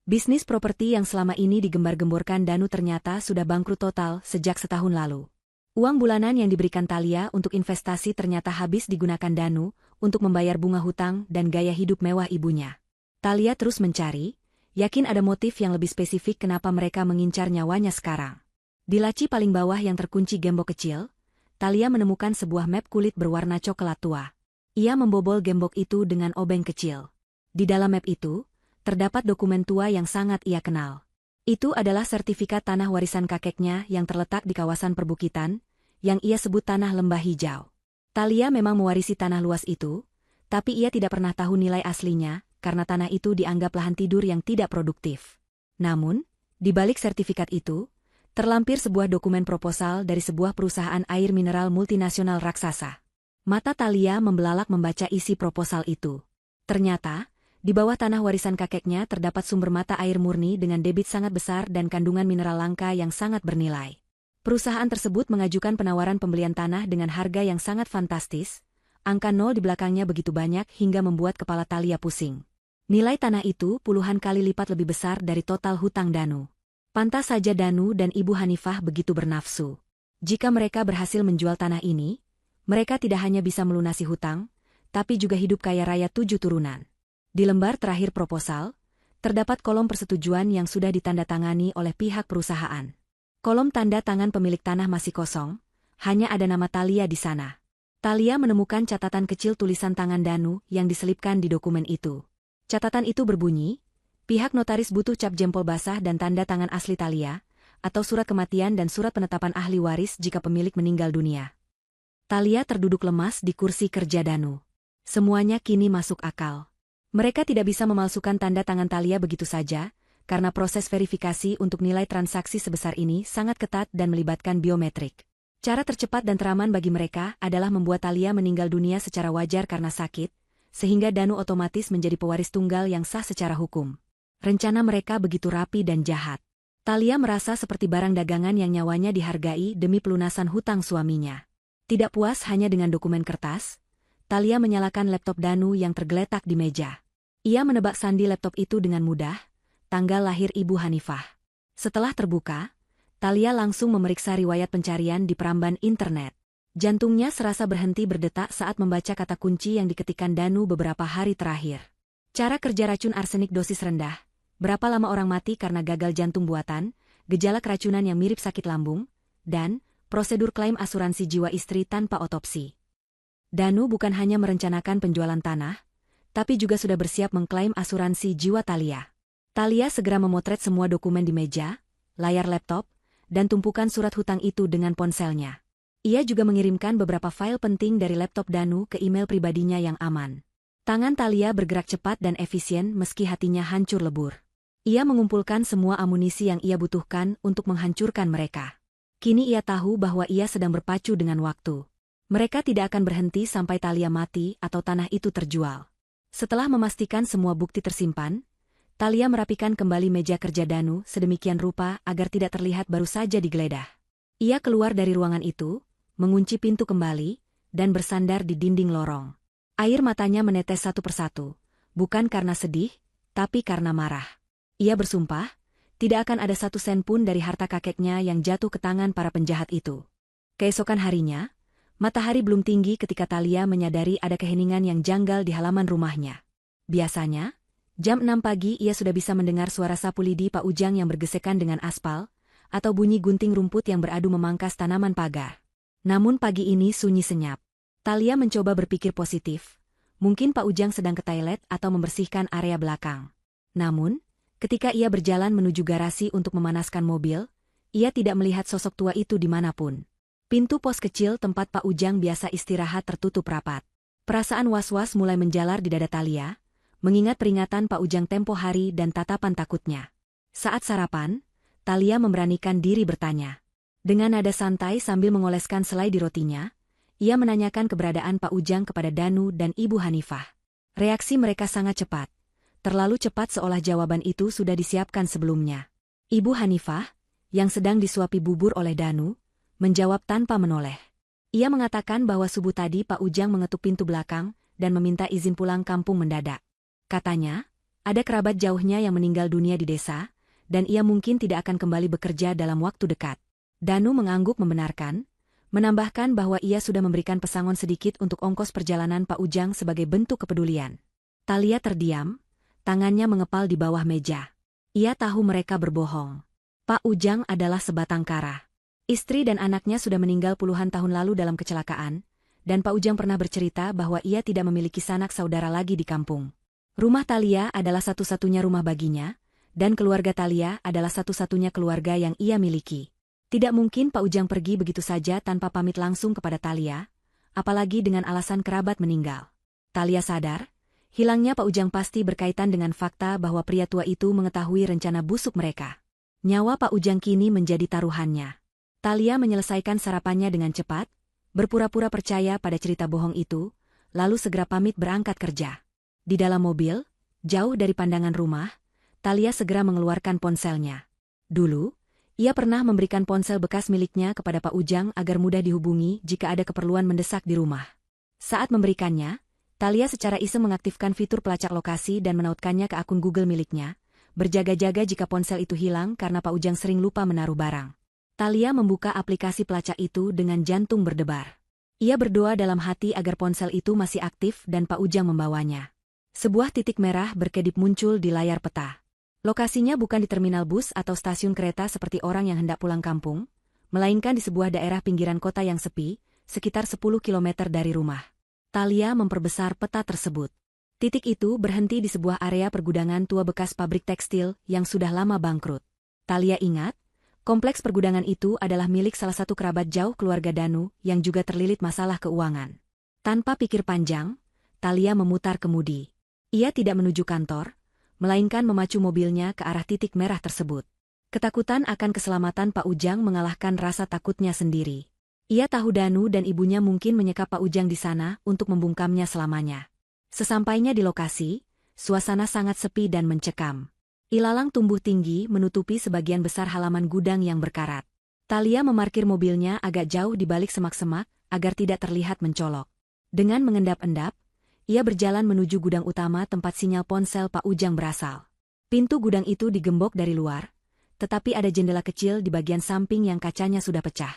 A: Bisnis properti yang selama ini digembar-gemborkan Danu ternyata sudah bangkrut total sejak setahun lalu. Uang bulanan yang diberikan Thalia untuk investasi ternyata habis digunakan Danu untuk membayar bunga hutang dan gaya hidup mewah ibunya. Thalia terus mencari, yakin ada motif yang lebih spesifik kenapa mereka mengincar nyawanya sekarang. Di laci paling bawah yang terkunci gembok kecil, Thalia menemukan sebuah map kulit berwarna coklat tua. Ia membobol gembok itu dengan obeng kecil. Di dalam map itu, terdapat dokumen tua yang sangat ia kenal. Itu adalah sertifikat tanah warisan kakeknya yang terletak di kawasan perbukitan, yang ia sebut tanah lembah hijau. Thalia memang mewarisi tanah luas itu, tapi ia tidak pernah tahu nilai aslinya, karena tanah itu dianggap lahan tidur yang tidak produktif. Namun, di balik sertifikat itu, terlampir sebuah dokumen proposal dari sebuah perusahaan air mineral multinasional raksasa. Mata Thalia membelalak membaca isi proposal itu. Ternyata, di bawah tanah warisan kakeknya terdapat sumber mata air murni dengan debit sangat besar dan kandungan mineral langka yang sangat bernilai. Perusahaan tersebut mengajukan penawaran pembelian tanah dengan harga yang sangat fantastis, angka 0 di belakangnya begitu banyak hingga membuat kepala Thalia pusing. Nilai tanah itu puluhan kali lipat lebih besar dari total hutang Danu. Pantas saja Danu dan Ibu Hanifah begitu bernafsu. Jika mereka berhasil menjual tanah ini, mereka tidak hanya bisa melunasi hutang, tapi juga hidup kaya raya 7 turunan. Di lembar terakhir proposal, terdapat kolom persetujuan yang sudah ditandatangani oleh pihak perusahaan. Kolom tanda tangan pemilik tanah masih kosong, Hanya ada nama Thalia di sana. Thalia menemukan catatan kecil tulisan tangan Danu yang diselipkan di dokumen itu. Catatan itu berbunyi, pihak notaris butuh cap jempol basah dan tanda tangan asli Thalia, atau surat kematian dan surat penetapan ahli waris jika pemilik meninggal dunia. Thalia terduduk lemas di kursi kerja Danu. Semuanya kini masuk akal. Mereka tidak bisa memalsukan tanda tangan Thalia begitu saja, karena proses verifikasi untuk nilai transaksi sebesar ini sangat ketat dan melibatkan biometrik. Cara tercepat dan teraman bagi mereka adalah membuat Thalia meninggal dunia secara wajar karena sakit, sehingga Danu otomatis menjadi pewaris tunggal yang sah secara hukum. Rencana mereka begitu rapi dan jahat. Thalia merasa seperti barang dagangan yang nyawanya dihargai demi pelunasan hutang suaminya. Tidak puas hanya dengan dokumen kertas, Thalia menyalakan laptop Danu yang tergeletak di meja. Ia menebak sandi laptop itu dengan mudah, tanggal lahir Ibu Hanifah. Setelah terbuka, Thalia langsung memeriksa riwayat pencarian di peramban internet. Jantungnya serasa berhenti berdetak saat membaca kata kunci yang diketikkan Danu beberapa hari terakhir. Cara kerja racun arsenik dosis rendah, berapa lama orang mati karena gagal jantung buatan, gejala keracunan yang mirip sakit lambung, dan prosedur klaim asuransi jiwa istri tanpa otopsi. Danu bukan hanya merencanakan penjualan tanah, tapi juga sudah bersiap mengklaim asuransi jiwa Thalia. Thalia segera memotret semua dokumen di meja, layar laptop, dan tumpukan surat hutang itu dengan ponselnya. Ia juga mengirimkan beberapa file penting dari laptop Danu ke email pribadinya yang aman. Tangan Thalia bergerak cepat dan efisien meski hatinya hancur lebur. Ia mengumpulkan semua amunisi yang ia butuhkan untuk menghancurkan mereka. Kini ia tahu bahwa ia sedang berpacu dengan waktu. Mereka tidak akan berhenti sampai Thalia mati atau tanah itu terjual. Setelah memastikan semua bukti tersimpan, Thalia merapikan kembali meja kerja Danu sedemikian rupa agar tidak terlihat baru saja digeledah. Ia keluar dari ruangan itu, mengunci pintu kembali, dan bersandar di dinding lorong. Air matanya menetes satu persatu, bukan karena sedih, tapi karena marah. Ia bersumpah, tidak akan ada satu sen pun dari harta kakeknya yang jatuh ke tangan para penjahat itu. Keesokan harinya, matahari belum tinggi ketika Thalia menyadari ada keheningan yang janggal di halaman rumahnya. Biasanya, jam 6 pagi ia sudah bisa mendengar suara sapu lidi Pak Ujang yang bergesekan dengan aspal, atau bunyi gunting rumput yang beradu memangkas tanaman pagar. Namun pagi ini sunyi senyap. Thalia mencoba berpikir positif. Mungkin Pak Ujang sedang ke toilet atau membersihkan area belakang. Namun, ketika ia berjalan menuju garasi untuk memanaskan mobil, ia tidak melihat sosok tua itu dimanapun. Pintu pos kecil tempat Pak Ujang biasa istirahat tertutup rapat. Perasaan was-was mulai menjalar di dada Thalia, mengingat peringatan Pak Ujang tempo hari dan tatapan takutnya. Saat sarapan, Thalia memberanikan diri bertanya. Dengan nada santai sambil mengoleskan selai di rotinya, ia menanyakan keberadaan Pak Ujang kepada Danu dan Ibu Hanifah. Reaksi mereka sangat cepat. Terlalu cepat seolah jawaban itu sudah disiapkan sebelumnya. Ibu Hanifah, yang sedang disuapi bubur oleh Danu, menjawab tanpa menoleh. Ia mengatakan bahwa subuh tadi Pak Ujang mengetuk pintu belakang dan meminta izin pulang kampung mendadak. Katanya, ada kerabat jauhnya yang meninggal dunia di desa, dan ia mungkin tidak akan kembali bekerja dalam waktu dekat. Danu mengangguk membenarkan, menambahkan bahwa ia sudah memberikan pesangon sedikit untuk ongkos perjalanan Pak Ujang sebagai bentuk kepedulian. Thalia terdiam, tangannya mengepal di bawah meja. Ia tahu mereka berbohong. Pak Ujang adalah sebatang kara. Istri dan anaknya sudah meninggal puluhan tahun lalu dalam kecelakaan, dan Pak Ujang pernah bercerita bahwa ia tidak memiliki sanak saudara lagi di kampung. Rumah Thalia adalah satu-satunya rumah baginya, dan keluarga Thalia adalah satu-satunya keluarga yang ia miliki. Tidak mungkin Pak Ujang pergi begitu saja tanpa pamit langsung kepada Thalia, apalagi dengan alasan kerabat meninggal. Thalia sadar, hilangnya Pak Ujang pasti berkaitan dengan fakta bahwa pria tua itu mengetahui rencana busuk mereka. Nyawa Pak Ujang kini menjadi taruhannya. Thalia menyelesaikan sarapannya dengan cepat, berpura-pura percaya pada cerita bohong itu, lalu segera pamit berangkat kerja. Di dalam mobil, jauh dari pandangan rumah, Thalia segera mengeluarkan ponselnya. Dulu, ia pernah memberikan ponsel bekas miliknya kepada Pak Ujang agar mudah dihubungi jika ada keperluan mendesak di rumah. Saat memberikannya, Thalia secara iseng mengaktifkan fitur pelacak lokasi dan menautkannya ke akun Google miliknya, berjaga-jaga jika ponsel itu hilang karena Pak Ujang sering lupa menaruh barang. Thalia membuka aplikasi pelacak itu dengan jantung berdebar. Ia berdoa dalam hati agar ponsel itu masih aktif dan Pak Ujang membawanya. Sebuah titik merah berkedip muncul di layar peta. Lokasinya bukan di terminal bus atau stasiun kereta seperti orang yang hendak pulang kampung, melainkan di sebuah daerah pinggiran kota yang sepi, sekitar 10 kilometer dari rumah. Talia memperbesar peta tersebut. Titik itu berhenti di sebuah area pergudangan tua bekas pabrik tekstil yang sudah lama bangkrut. Talia ingat, kompleks pergudangan itu adalah milik salah satu kerabat jauh keluarga Danu yang juga terlilit masalah keuangan. Tanpa pikir panjang, Talia memutar kemudi. Ia tidak menuju kantor, melainkan memacu mobilnya ke arah titik merah tersebut. Ketakutan akan keselamatan Pak Ujang mengalahkan rasa takutnya sendiri. Ia tahu Danu dan ibunya mungkin menyekap Pak Ujang di sana untuk membungkamnya selamanya. Sesampainya di lokasi, suasana sangat sepi dan mencekam. Ilalang tumbuh tinggi menutupi sebagian besar halaman gudang yang berkarat. Talia memarkir mobilnya agak jauh di balik semak-semak agar tidak terlihat mencolok. Dengan mengendap-endap, ia berjalan menuju gudang utama tempat sinyal ponsel Pak Ujang berasal. Pintu gudang itu digembok dari luar, tetapi ada jendela kecil di bagian samping yang kacanya sudah pecah.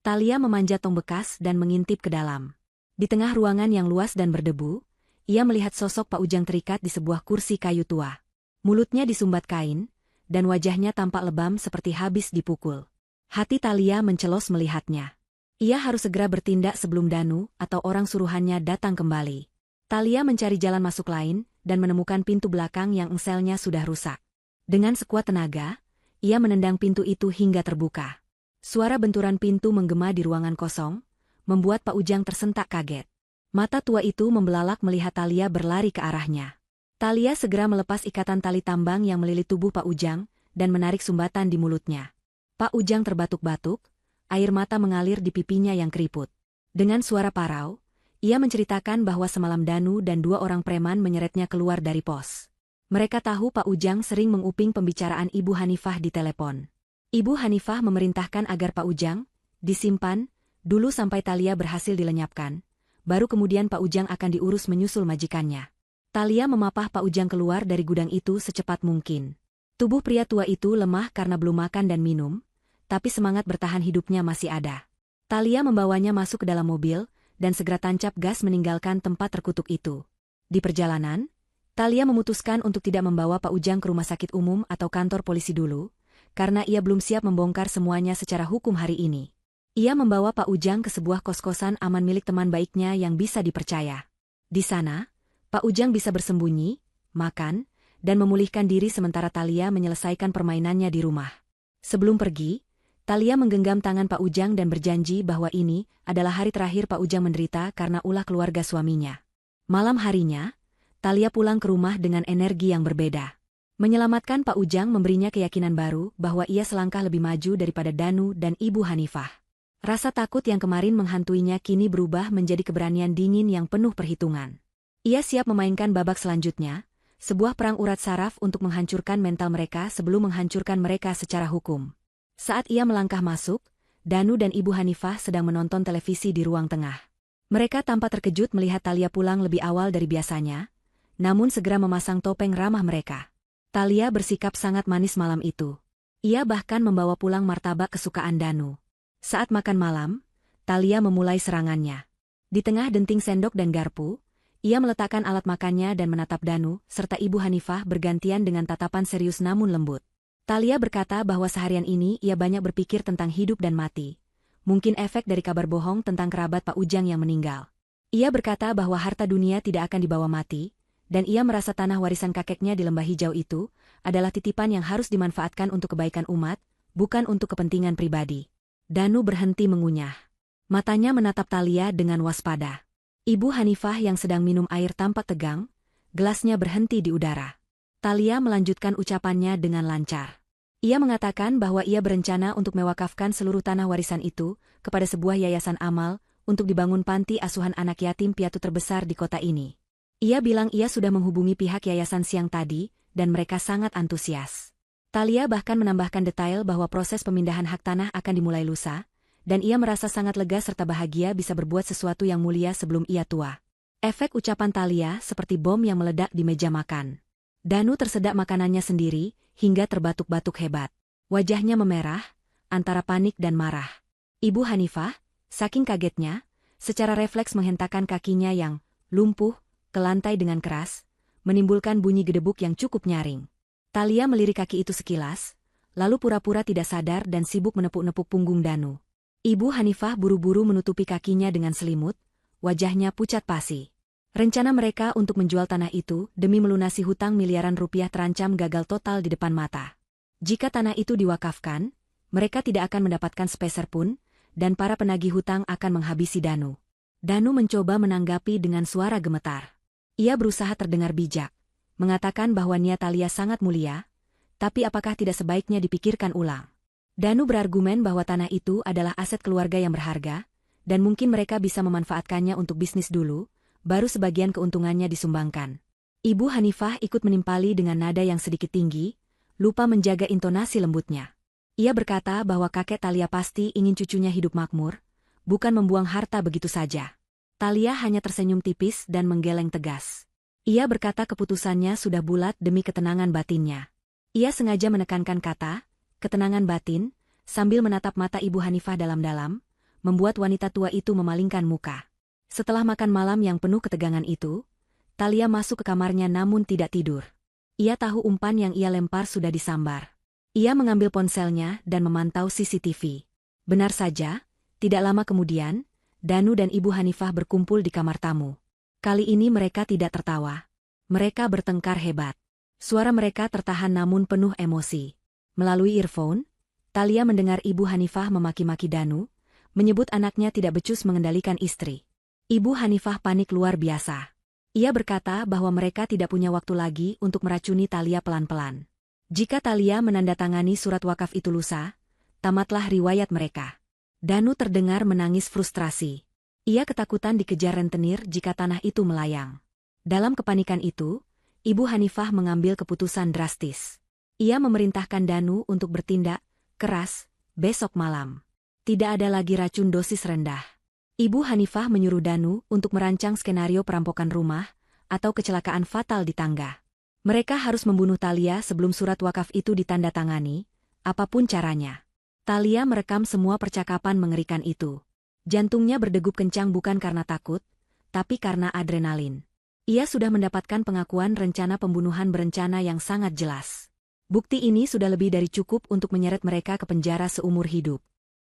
A: Talia memanjat tong bekas dan mengintip ke dalam. Di tengah ruangan yang luas dan berdebu, ia melihat sosok Pak Ujang terikat di sebuah kursi kayu tua. Mulutnya disumbat kain, dan wajahnya tampak lebam seperti habis dipukul. Hati Talia mencelos melihatnya. Ia harus segera bertindak sebelum Danu atau orang suruhannya datang kembali. Talia mencari jalan masuk lain dan menemukan pintu belakang yang engselnya sudah rusak. Dengan sekuat tenaga, ia menendang pintu itu hingga terbuka. Suara benturan pintu menggema di ruangan kosong, membuat Pak Ujang tersentak kaget. Mata tua itu membelalak melihat Talia berlari ke arahnya. Talia segera melepas ikatan tali tambang yang melilit tubuh Pak Ujang dan menarik sumbatan di mulutnya. Pak Ujang terbatuk-batuk, air mata mengalir di pipinya yang keriput. Dengan suara parau, ia menceritakan bahwa semalam Danu dan 2 orang preman menyeretnya keluar dari pos. Mereka tahu Pak Ujang sering menguping pembicaraan Ibu Hanifah di telepon. Ibu Hanifah memerintahkan agar Pak Ujang disimpan dulu sampai Talia berhasil dilenyapkan, baru kemudian Pak Ujang akan diurus menyusul majikannya. Talia memapah Pak Ujang keluar dari gudang itu secepat mungkin. Tubuh pria tua itu lemah karena belum makan dan minum, tapi semangat bertahan hidupnya masih ada. Talia membawanya masuk ke dalam mobil, dan segera tancap gas meninggalkan tempat terkutuk itu. Di perjalanan, Talia memutuskan untuk tidak membawa Pak Ujang ke rumah sakit umum atau kantor polisi dulu, karena ia belum siap membongkar semuanya secara hukum hari ini. Ia membawa Pak Ujang ke sebuah kos-kosan aman milik teman baiknya yang bisa dipercaya. Di sana, Pak Ujang bisa bersembunyi, makan, dan memulihkan diri sementara Talia menyelesaikan permainannya di rumah. Sebelum pergi, Talia menggenggam tangan Pak Ujang dan berjanji bahwa ini adalah hari terakhir Pak Ujang menderita karena ulah keluarga suaminya. Malam harinya, Talia pulang ke rumah dengan energi yang berbeda. Menyelamatkan Pak Ujang memberinya keyakinan baru bahwa ia selangkah lebih maju daripada Danu dan Ibu Hanifah. Rasa takut yang kemarin menghantuinya kini berubah menjadi keberanian dingin yang penuh perhitungan. Ia siap memainkan babak selanjutnya, sebuah perang urat saraf untuk menghancurkan mental mereka sebelum menghancurkan mereka secara hukum. Saat ia melangkah masuk, Danu dan Ibu Hanifah sedang menonton televisi di ruang tengah. Mereka tampak terkejut melihat Talia pulang lebih awal dari biasanya, namun segera memasang topeng ramah mereka. Talia bersikap sangat manis malam itu. Ia bahkan membawa pulang martabak kesukaan Danu. Saat makan malam, Talia memulai serangannya. Di tengah denting sendok dan garpu, ia meletakkan alat makannya dan menatap Danu, serta Ibu Hanifah bergantian dengan tatapan serius namun lembut. Talia berkata bahwa seharian ini ia banyak berpikir tentang hidup dan mati. Mungkin efek dari kabar bohong tentang kerabat Pak Ujang yang meninggal. Ia berkata bahwa harta dunia tidak akan dibawa mati, dan ia merasa tanah warisan kakeknya di lembah hijau itu adalah titipan yang harus dimanfaatkan untuk kebaikan umat, bukan untuk kepentingan pribadi. Danu berhenti mengunyah. Matanya menatap Talia dengan waspada. Ibu Hanifah yang sedang minum air tampak tegang, gelasnya berhenti di udara. Talia melanjutkan ucapannya dengan lancar. Ia mengatakan bahwa ia berencana untuk mewakafkan seluruh tanah warisan itu kepada sebuah yayasan amal untuk dibangun panti asuhan anak yatim piatu terbesar di kota ini. Ia bilang ia sudah menghubungi pihak yayasan siang tadi, dan mereka sangat antusias. Talia bahkan menambahkan detail bahwa proses pemindahan hak tanah akan dimulai lusa, dan ia merasa sangat lega serta bahagia bisa berbuat sesuatu yang mulia sebelum ia tua. Efek ucapan Talia seperti bom yang meledak di meja makan. Danu tersedak makanannya sendiri, hingga terbatuk-batuk hebat. Wajahnya memerah, antara panik dan marah. Ibu Hanifah, saking kagetnya, secara refleks menghentakkan kakinya yang lumpuh ke lantai dengan keras, menimbulkan bunyi gedebuk yang cukup nyaring. Talia melirik kaki itu sekilas, lalu pura-pura tidak sadar dan sibuk menepuk-nepuk punggung Danu. Ibu Hanifah buru-buru menutupi kakinya dengan selimut, wajahnya pucat pasi. Rencana mereka untuk menjual tanah itu demi melunasi hutang miliaran rupiah terancam gagal total di depan mata. Jika tanah itu diwakafkan, mereka tidak akan mendapatkan sepeser pun, dan para penagih hutang akan menghabisi Danu. Danu mencoba menanggapi dengan suara gemetar. Ia berusaha terdengar bijak, mengatakan bahwa niat Thalia sangat mulia, tapi apakah tidak sebaiknya dipikirkan ulang? Danu berargumen bahwa tanah itu adalah aset keluarga yang berharga, dan mungkin mereka bisa memanfaatkannya untuk bisnis dulu, baru sebagian keuntungannya disumbangkan. Ibu Hanifah ikut menimpali dengan nada yang sedikit tinggi, lupa menjaga intonasi lembutnya. Ia berkata bahwa kakek Thalia pasti ingin cucunya hidup makmur, bukan membuang harta begitu saja. Thalia hanya tersenyum tipis dan menggeleng tegas. Ia berkata keputusannya sudah bulat demi ketenangan batinnya. Ia sengaja menekankan kata, ketenangan batin, sambil menatap mata Ibu Hanifah dalam-dalam, membuat wanita tua itu memalingkan muka. Setelah makan malam yang penuh ketegangan itu, Thalia masuk ke kamarnya namun tidak tidur. Ia tahu umpan yang ia lempar sudah disambar. Ia mengambil ponselnya dan memantau CCTV. Benar saja, tidak lama kemudian, Danu dan Ibu Hanifah berkumpul di kamar tamu. Kali ini mereka tidak tertawa. Mereka bertengkar hebat. Suara mereka tertahan namun penuh emosi. Melalui earphone, Thalia mendengar Ibu Hanifah memaki-maki Danu, menyebut anaknya tidak becus mengendalikan istri. Ibu Hanifah panik luar biasa. Ia berkata bahwa mereka tidak punya waktu lagi untuk meracuni Thalia pelan-pelan. Jika Thalia menandatangani surat wakaf itu lusa, tamatlah riwayat mereka. Danu terdengar menangis frustrasi. Ia ketakutan dikejar rentenir jika tanah itu melayang. Dalam kepanikan itu, Ibu Hanifah mengambil keputusan drastis. Ia memerintahkan Danu untuk bertindak keras besok malam. Tidak ada lagi racun dosis rendah. Ibu Hanifah menyuruh Danu untuk merancang skenario perampokan rumah atau kecelakaan fatal di tangga. Mereka harus membunuh Thalia sebelum surat wakaf itu ditandatangani, apapun caranya. Thalia merekam semua percakapan mengerikan itu. Jantungnya berdegup kencang bukan karena takut, tapi karena adrenalin. Ia sudah mendapatkan pengakuan rencana pembunuhan berencana yang sangat jelas. Bukti ini sudah lebih dari cukup untuk menyeret mereka ke penjara seumur hidup.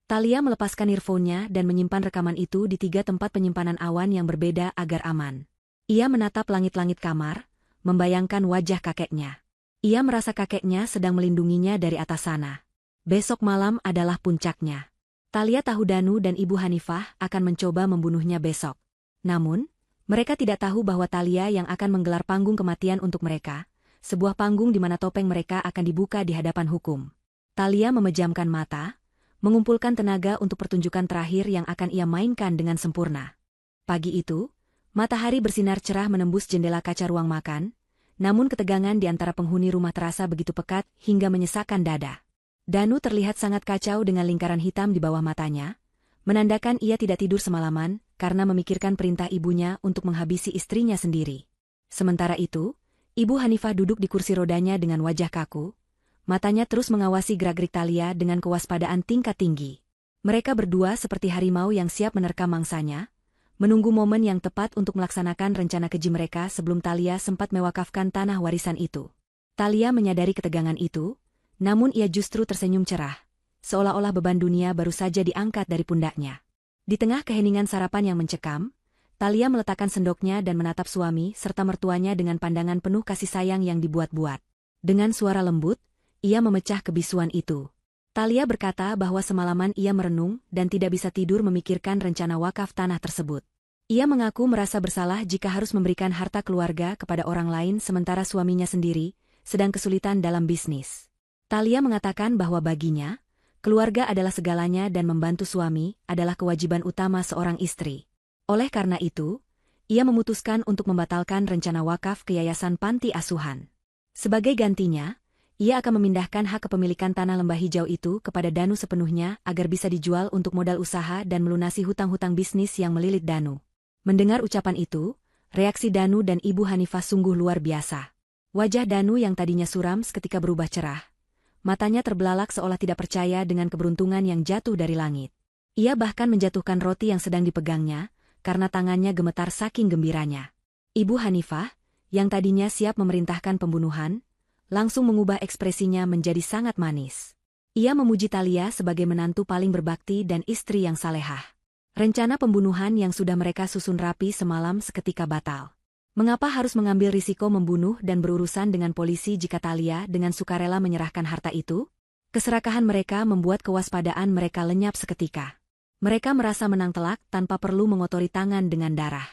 A: Thalia melepaskan earphone-nya dan menyimpan rekaman itu di 3 tempat penyimpanan awan yang berbeda agar aman. Ia menatap langit-langit kamar, membayangkan wajah kakeknya. Ia merasa kakeknya sedang melindunginya dari atas sana. Besok malam adalah puncaknya. Thalia tahu Danu dan Ibu Hanifah akan mencoba membunuhnya besok. Namun, mereka tidak tahu bahwa Thalia yang akan menggelar panggung kematian untuk mereka, sebuah panggung di mana topeng mereka akan dibuka di hadapan hukum. Thalia memejamkan mata, mengumpulkan tenaga untuk pertunjukan terakhir yang akan ia mainkan dengan sempurna. Pagi itu, matahari bersinar cerah menembus jendela kaca ruang makan, namun ketegangan di antara penghuni rumah terasa begitu pekat hingga menyesakkan dada. Danu terlihat sangat kacau dengan lingkaran hitam di bawah matanya, menandakan ia tidak tidur semalaman karena memikirkan perintah ibunya untuk menghabisi istrinya sendiri. Sementara itu, Ibu Hanifah duduk di kursi rodanya dengan wajah kaku, matanya terus mengawasi gerak-gerik Thalia dengan kewaspadaan tingkat tinggi. Mereka berdua seperti harimau yang siap menerkam mangsanya, menunggu momen yang tepat untuk melaksanakan rencana keji mereka sebelum Thalia sempat mewakafkan tanah warisan itu. Thalia menyadari ketegangan itu, namun ia justru tersenyum cerah, seolah-olah beban dunia baru saja diangkat dari pundaknya. Di tengah keheningan sarapan yang mencekam, Thalia meletakkan sendoknya dan menatap suami serta mertuanya dengan pandangan penuh kasih sayang yang dibuat-buat. Dengan suara lembut, ia memecah kebisuan itu. Thalia berkata bahwa semalaman ia merenung dan tidak bisa tidur memikirkan rencana wakaf tanah tersebut. Ia mengaku merasa bersalah jika harus memberikan harta keluarga kepada orang lain sementara suaminya sendiri sedang kesulitan dalam bisnis. Thalia mengatakan bahwa baginya, keluarga adalah segalanya dan membantu suami adalah kewajiban utama seorang istri. Oleh karena itu, ia memutuskan untuk membatalkan rencana wakaf ke yayasan panti asuhan. Sebagai gantinya, ia akan memindahkan hak kepemilikan tanah lembah hijau itu kepada Danu sepenuhnya agar bisa dijual untuk modal usaha dan melunasi hutang-hutang bisnis yang melilit Danu. Mendengar ucapan itu, reaksi Danu dan Ibu Hanifah sungguh luar biasa. Wajah Danu yang tadinya suram seketika berubah cerah. Matanya terbelalak seolah tidak percaya dengan keberuntungan yang jatuh dari langit. Ia bahkan menjatuhkan roti yang sedang dipegangnya, karena tangannya gemetar saking gembiranya. Ibu Hanifah, yang tadinya siap memerintahkan pembunuhan, langsung mengubah ekspresinya menjadi sangat manis. Ia memuji Thalia sebagai menantu paling berbakti dan istri yang salehah. Rencana pembunuhan yang sudah mereka susun rapi semalam seketika batal. Mengapa harus mengambil risiko membunuh dan berurusan dengan polisi jika Thalia dengan sukarela menyerahkan harta itu? Keserakahan mereka membuat kewaspadaan mereka lenyap seketika. Mereka merasa menang telak tanpa perlu mengotori tangan dengan darah.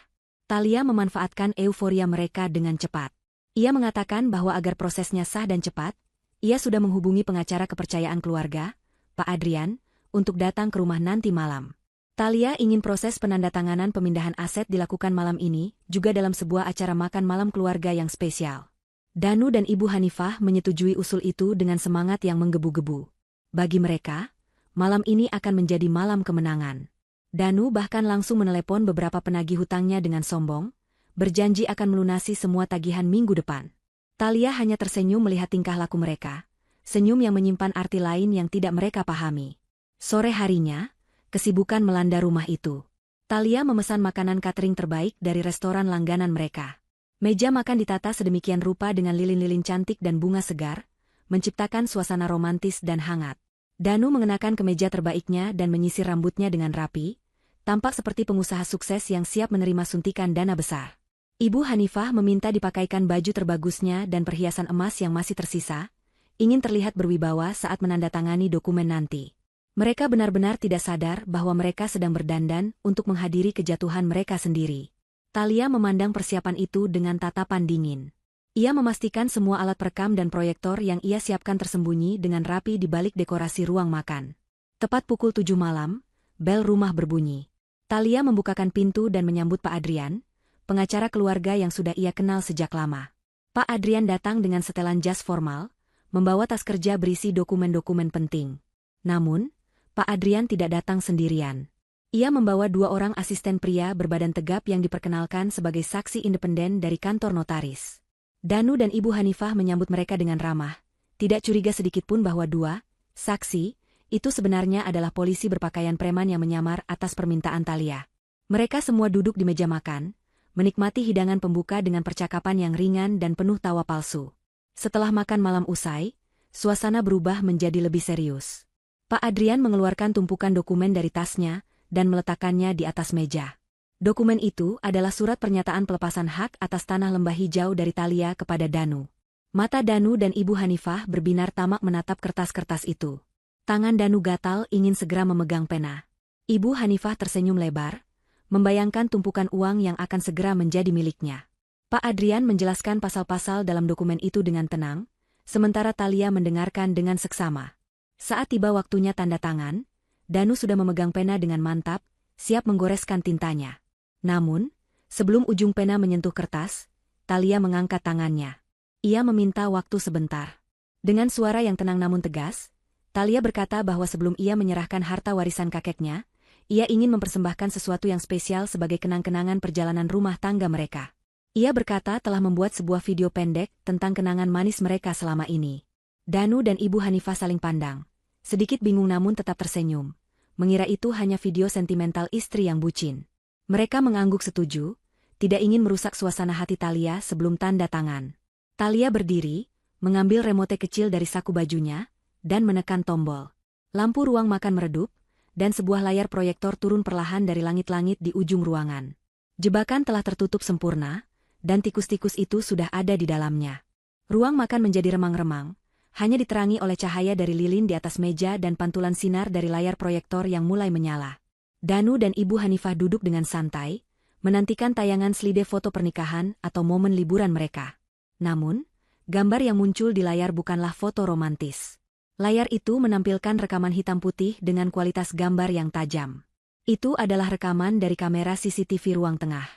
A: Thalia memanfaatkan euforia mereka dengan cepat. Ia mengatakan bahwa agar prosesnya sah dan cepat, ia sudah menghubungi pengacara kepercayaan keluarga, Pak Adrian, untuk datang ke rumah nanti malam. Thalia ingin proses penandatanganan pemindahan aset dilakukan malam ini, juga dalam sebuah acara makan malam keluarga yang spesial. Danu dan Ibu Hanifah menyetujui usul itu dengan semangat yang menggebu-gebu. Bagi mereka, malam ini akan menjadi malam kemenangan. Danu bahkan langsung menelepon beberapa penagih hutangnya dengan sombong, berjanji akan melunasi semua tagihan minggu depan. Thalia hanya tersenyum melihat tingkah laku mereka, senyum yang menyimpan arti lain yang tidak mereka pahami. Sore harinya, kesibukan melanda rumah itu. Thalia memesan makanan catering terbaik dari restoran langganan mereka. Meja makan ditata sedemikian rupa dengan lilin-lilin cantik dan bunga segar, menciptakan suasana romantis dan hangat. Danu mengenakan kemeja terbaiknya dan menyisir rambutnya dengan rapi, tampak seperti pengusaha sukses yang siap menerima suntikan dana besar. Ibu Hanifah meminta dipakaikan baju terbagusnya dan perhiasan emas yang masih tersisa, ingin terlihat berwibawa saat menandatangani dokumen nanti. Mereka benar-benar tidak sadar bahwa mereka sedang berdandan untuk menghadiri kejatuhan mereka sendiri. Thalia memandang persiapan itu dengan tatapan dingin. Ia memastikan semua alat perekam dan proyektor yang ia siapkan tersembunyi dengan rapi di balik dekorasi ruang makan. Tepat pukul 7 malam, bel rumah berbunyi. Thalia membukakan pintu dan menyambut Pak Adrian, pengacara keluarga yang sudah ia kenal sejak lama. Pak Adrian datang dengan setelan jas formal, membawa tas kerja berisi dokumen-dokumen penting. Namun, Pak Adrian tidak datang sendirian. Ia membawa 2 orang asisten pria berbadan tegap yang diperkenalkan sebagai saksi independen dari kantor notaris. Danu dan Ibu Hanifah menyambut mereka dengan ramah, tidak curiga sedikitpun bahwa 2 saksi itu sebenarnya adalah polisi berpakaian preman yang menyamar atas permintaan Thalia. Mereka semua duduk di meja makan, menikmati hidangan pembuka dengan percakapan yang ringan dan penuh tawa palsu. Setelah makan malam usai, suasana berubah menjadi lebih serius. Pak Adrian mengeluarkan tumpukan dokumen dari tasnya dan meletakkannya di atas meja. Dokumen itu adalah surat pernyataan pelepasan hak atas tanah lembah hijau dari Thalia kepada Danu. Mata Danu dan Ibu Hanifah berbinar tamak menatap kertas-kertas itu. Tangan Danu gatal ingin segera memegang pena. Ibu Hanifah tersenyum lebar, membayangkan tumpukan uang yang akan segera menjadi miliknya. Pak Adrian menjelaskan pasal-pasal dalam dokumen itu dengan tenang, sementara Thalia mendengarkan dengan seksama. Saat tiba waktunya tanda tangan, Danu sudah memegang pena dengan mantap, siap menggoreskan tintanya. Namun, sebelum ujung pena menyentuh kertas, Thalia mengangkat tangannya. Ia meminta waktu sebentar. Dengan suara yang tenang namun tegas, Thalia berkata bahwa sebelum ia menyerahkan harta warisan kakeknya, ia ingin mempersembahkan sesuatu yang spesial sebagai kenang-kenangan perjalanan rumah tangga mereka. Ia berkata telah membuat sebuah video pendek tentang kenangan manis mereka selama ini. Danu dan Ibu Hanifah saling pandang. Sedikit bingung namun tetap tersenyum. Mengira itu hanya video sentimental istri yang bucin. Mereka mengangguk setuju, tidak ingin merusak suasana hati Thalia sebelum tanda tangan. Thalia berdiri, mengambil remote kecil dari saku bajunya, dan menekan tombol. Lampu ruang makan meredup, dan sebuah layar proyektor turun perlahan dari langit-langit di ujung ruangan. Jebakan telah tertutup sempurna, dan tikus-tikus itu sudah ada di dalamnya. Ruang makan menjadi remang-remang, hanya diterangi oleh cahaya dari lilin di atas meja dan pantulan sinar dari layar proyektor yang mulai menyala. Danu dan Ibu Hanifah duduk dengan santai, menantikan tayangan slide foto pernikahan atau momen liburan mereka. Namun, gambar yang muncul di layar bukanlah foto romantis. Layar itu menampilkan rekaman hitam putih dengan kualitas gambar yang tajam. Itu adalah rekaman dari kamera CCTV ruang tengah.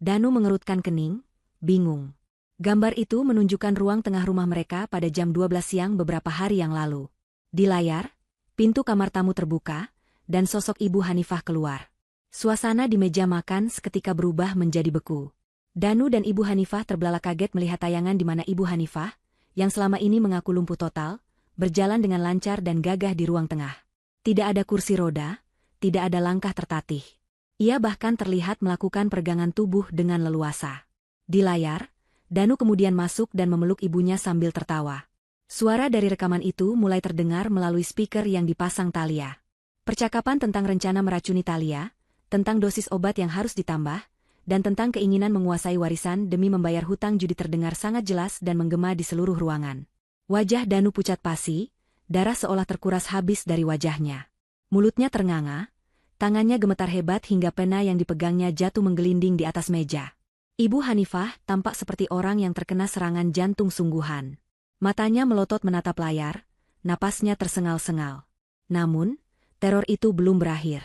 A: Danu mengerutkan kening, bingung. Gambar itu menunjukkan ruang tengah rumah mereka pada jam 12 siang beberapa hari yang lalu. Di layar, pintu kamar tamu terbuka, dan sosok Ibu Hanifah keluar. Suasana di meja makan seketika berubah menjadi beku. Danu dan Ibu Hanifah terbelalak kaget melihat tayangan di mana Ibu Hanifah, yang selama ini mengaku lumpuh total, berjalan dengan lancar dan gagah di ruang tengah. Tidak ada kursi roda, tidak ada langkah tertatih. Ia bahkan terlihat melakukan peregangan tubuh dengan leluasa. Di layar, Danu kemudian masuk dan memeluk ibunya sambil tertawa. Suara dari rekaman itu mulai terdengar melalui speaker yang dipasang Thalia. Percakapan tentang rencana meracuni Thalia, tentang dosis obat yang harus ditambah, dan tentang keinginan menguasai warisan demi membayar hutang judi terdengar sangat jelas dan menggema di seluruh ruangan. Wajah Danu pucat pasi, darah seolah terkuras habis dari wajahnya. Mulutnya ternganga, tangannya gemetar hebat hingga pena yang dipegangnya jatuh menggelinding di atas meja. Ibu Hanifah tampak seperti orang yang terkena serangan jantung sungguhan. Matanya melotot menatap layar, napasnya tersengal-sengal. Namun, teror itu belum berakhir.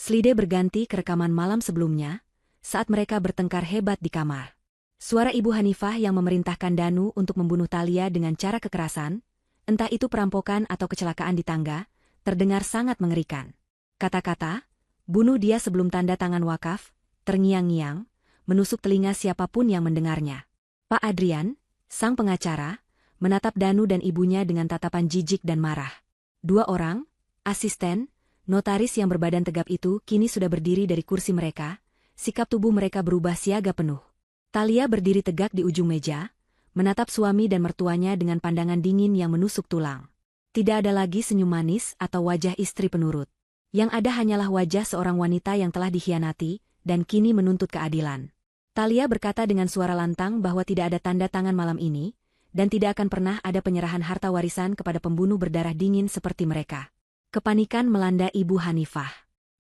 A: Slide berganti ke rekaman malam sebelumnya, saat mereka bertengkar hebat di kamar. Suara Ibu Hanifah yang memerintahkan Danu untuk membunuh Thalia dengan cara kekerasan, entah itu perampokan atau kecelakaan di tangga, terdengar sangat mengerikan. Kata-kata, bunuh dia sebelum tanda tangan wakaf, terngiang-ngiang, menusuk telinga siapapun yang mendengarnya. Pak Adrian, sang pengacara, menatap Danu dan ibunya dengan tatapan jijik dan marah. Dua orang, asisten, notaris yang berbadan tegap itu kini sudah berdiri dari kursi mereka, sikap tubuh mereka berubah siaga penuh. Thalia berdiri tegak di ujung meja, menatap suami dan mertuanya dengan pandangan dingin yang menusuk tulang. Tidak ada lagi senyum manis atau wajah istri penurut. Yang ada hanyalah wajah seorang wanita yang telah dikhianati dan kini menuntut keadilan. Thalia berkata dengan suara lantang bahwa tidak ada tanda tangan malam ini, dan tidak akan pernah ada penyerahan harta warisan kepada pembunuh berdarah dingin seperti mereka. Kepanikan melanda Ibu Hanifah.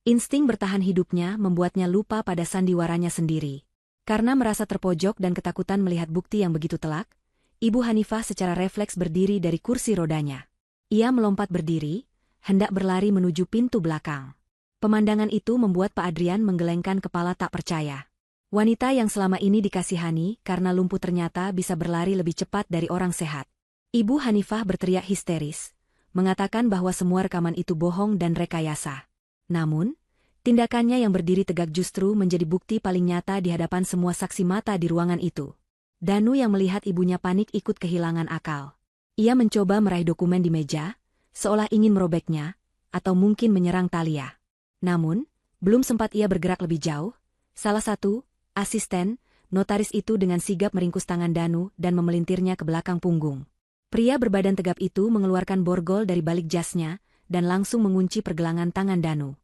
A: Insting bertahan hidupnya membuatnya lupa pada sandiwaranya sendiri. Karena merasa terpojok dan ketakutan melihat bukti yang begitu telak, Ibu Hanifah secara refleks berdiri dari kursi rodanya. Ia melompat berdiri, hendak berlari menuju pintu belakang. Pemandangan itu membuat Pak Adrian menggelengkan kepala tak percaya. Wanita yang selama ini dikasihani karena lumpuh ternyata bisa berlari lebih cepat dari orang sehat. Ibu Hanifah berteriak histeris, mengatakan bahwa semua rekaman itu bohong dan rekayasa. Namun, tindakannya yang berdiri tegak justru menjadi bukti paling nyata di hadapan semua saksi mata di ruangan itu. Danu yang melihat ibunya panik ikut kehilangan akal. Ia mencoba meraih dokumen di meja, seolah ingin merobeknya, atau mungkin menyerang Thalia. Namun, belum sempat ia bergerak lebih jauh, salah satu asisten, notaris itu dengan sigap meringkus tangan Danu dan memelintirnya ke belakang punggung. Pria berbadan tegap itu mengeluarkan borgol dari balik jasnya dan langsung mengunci pergelangan tangan Danu.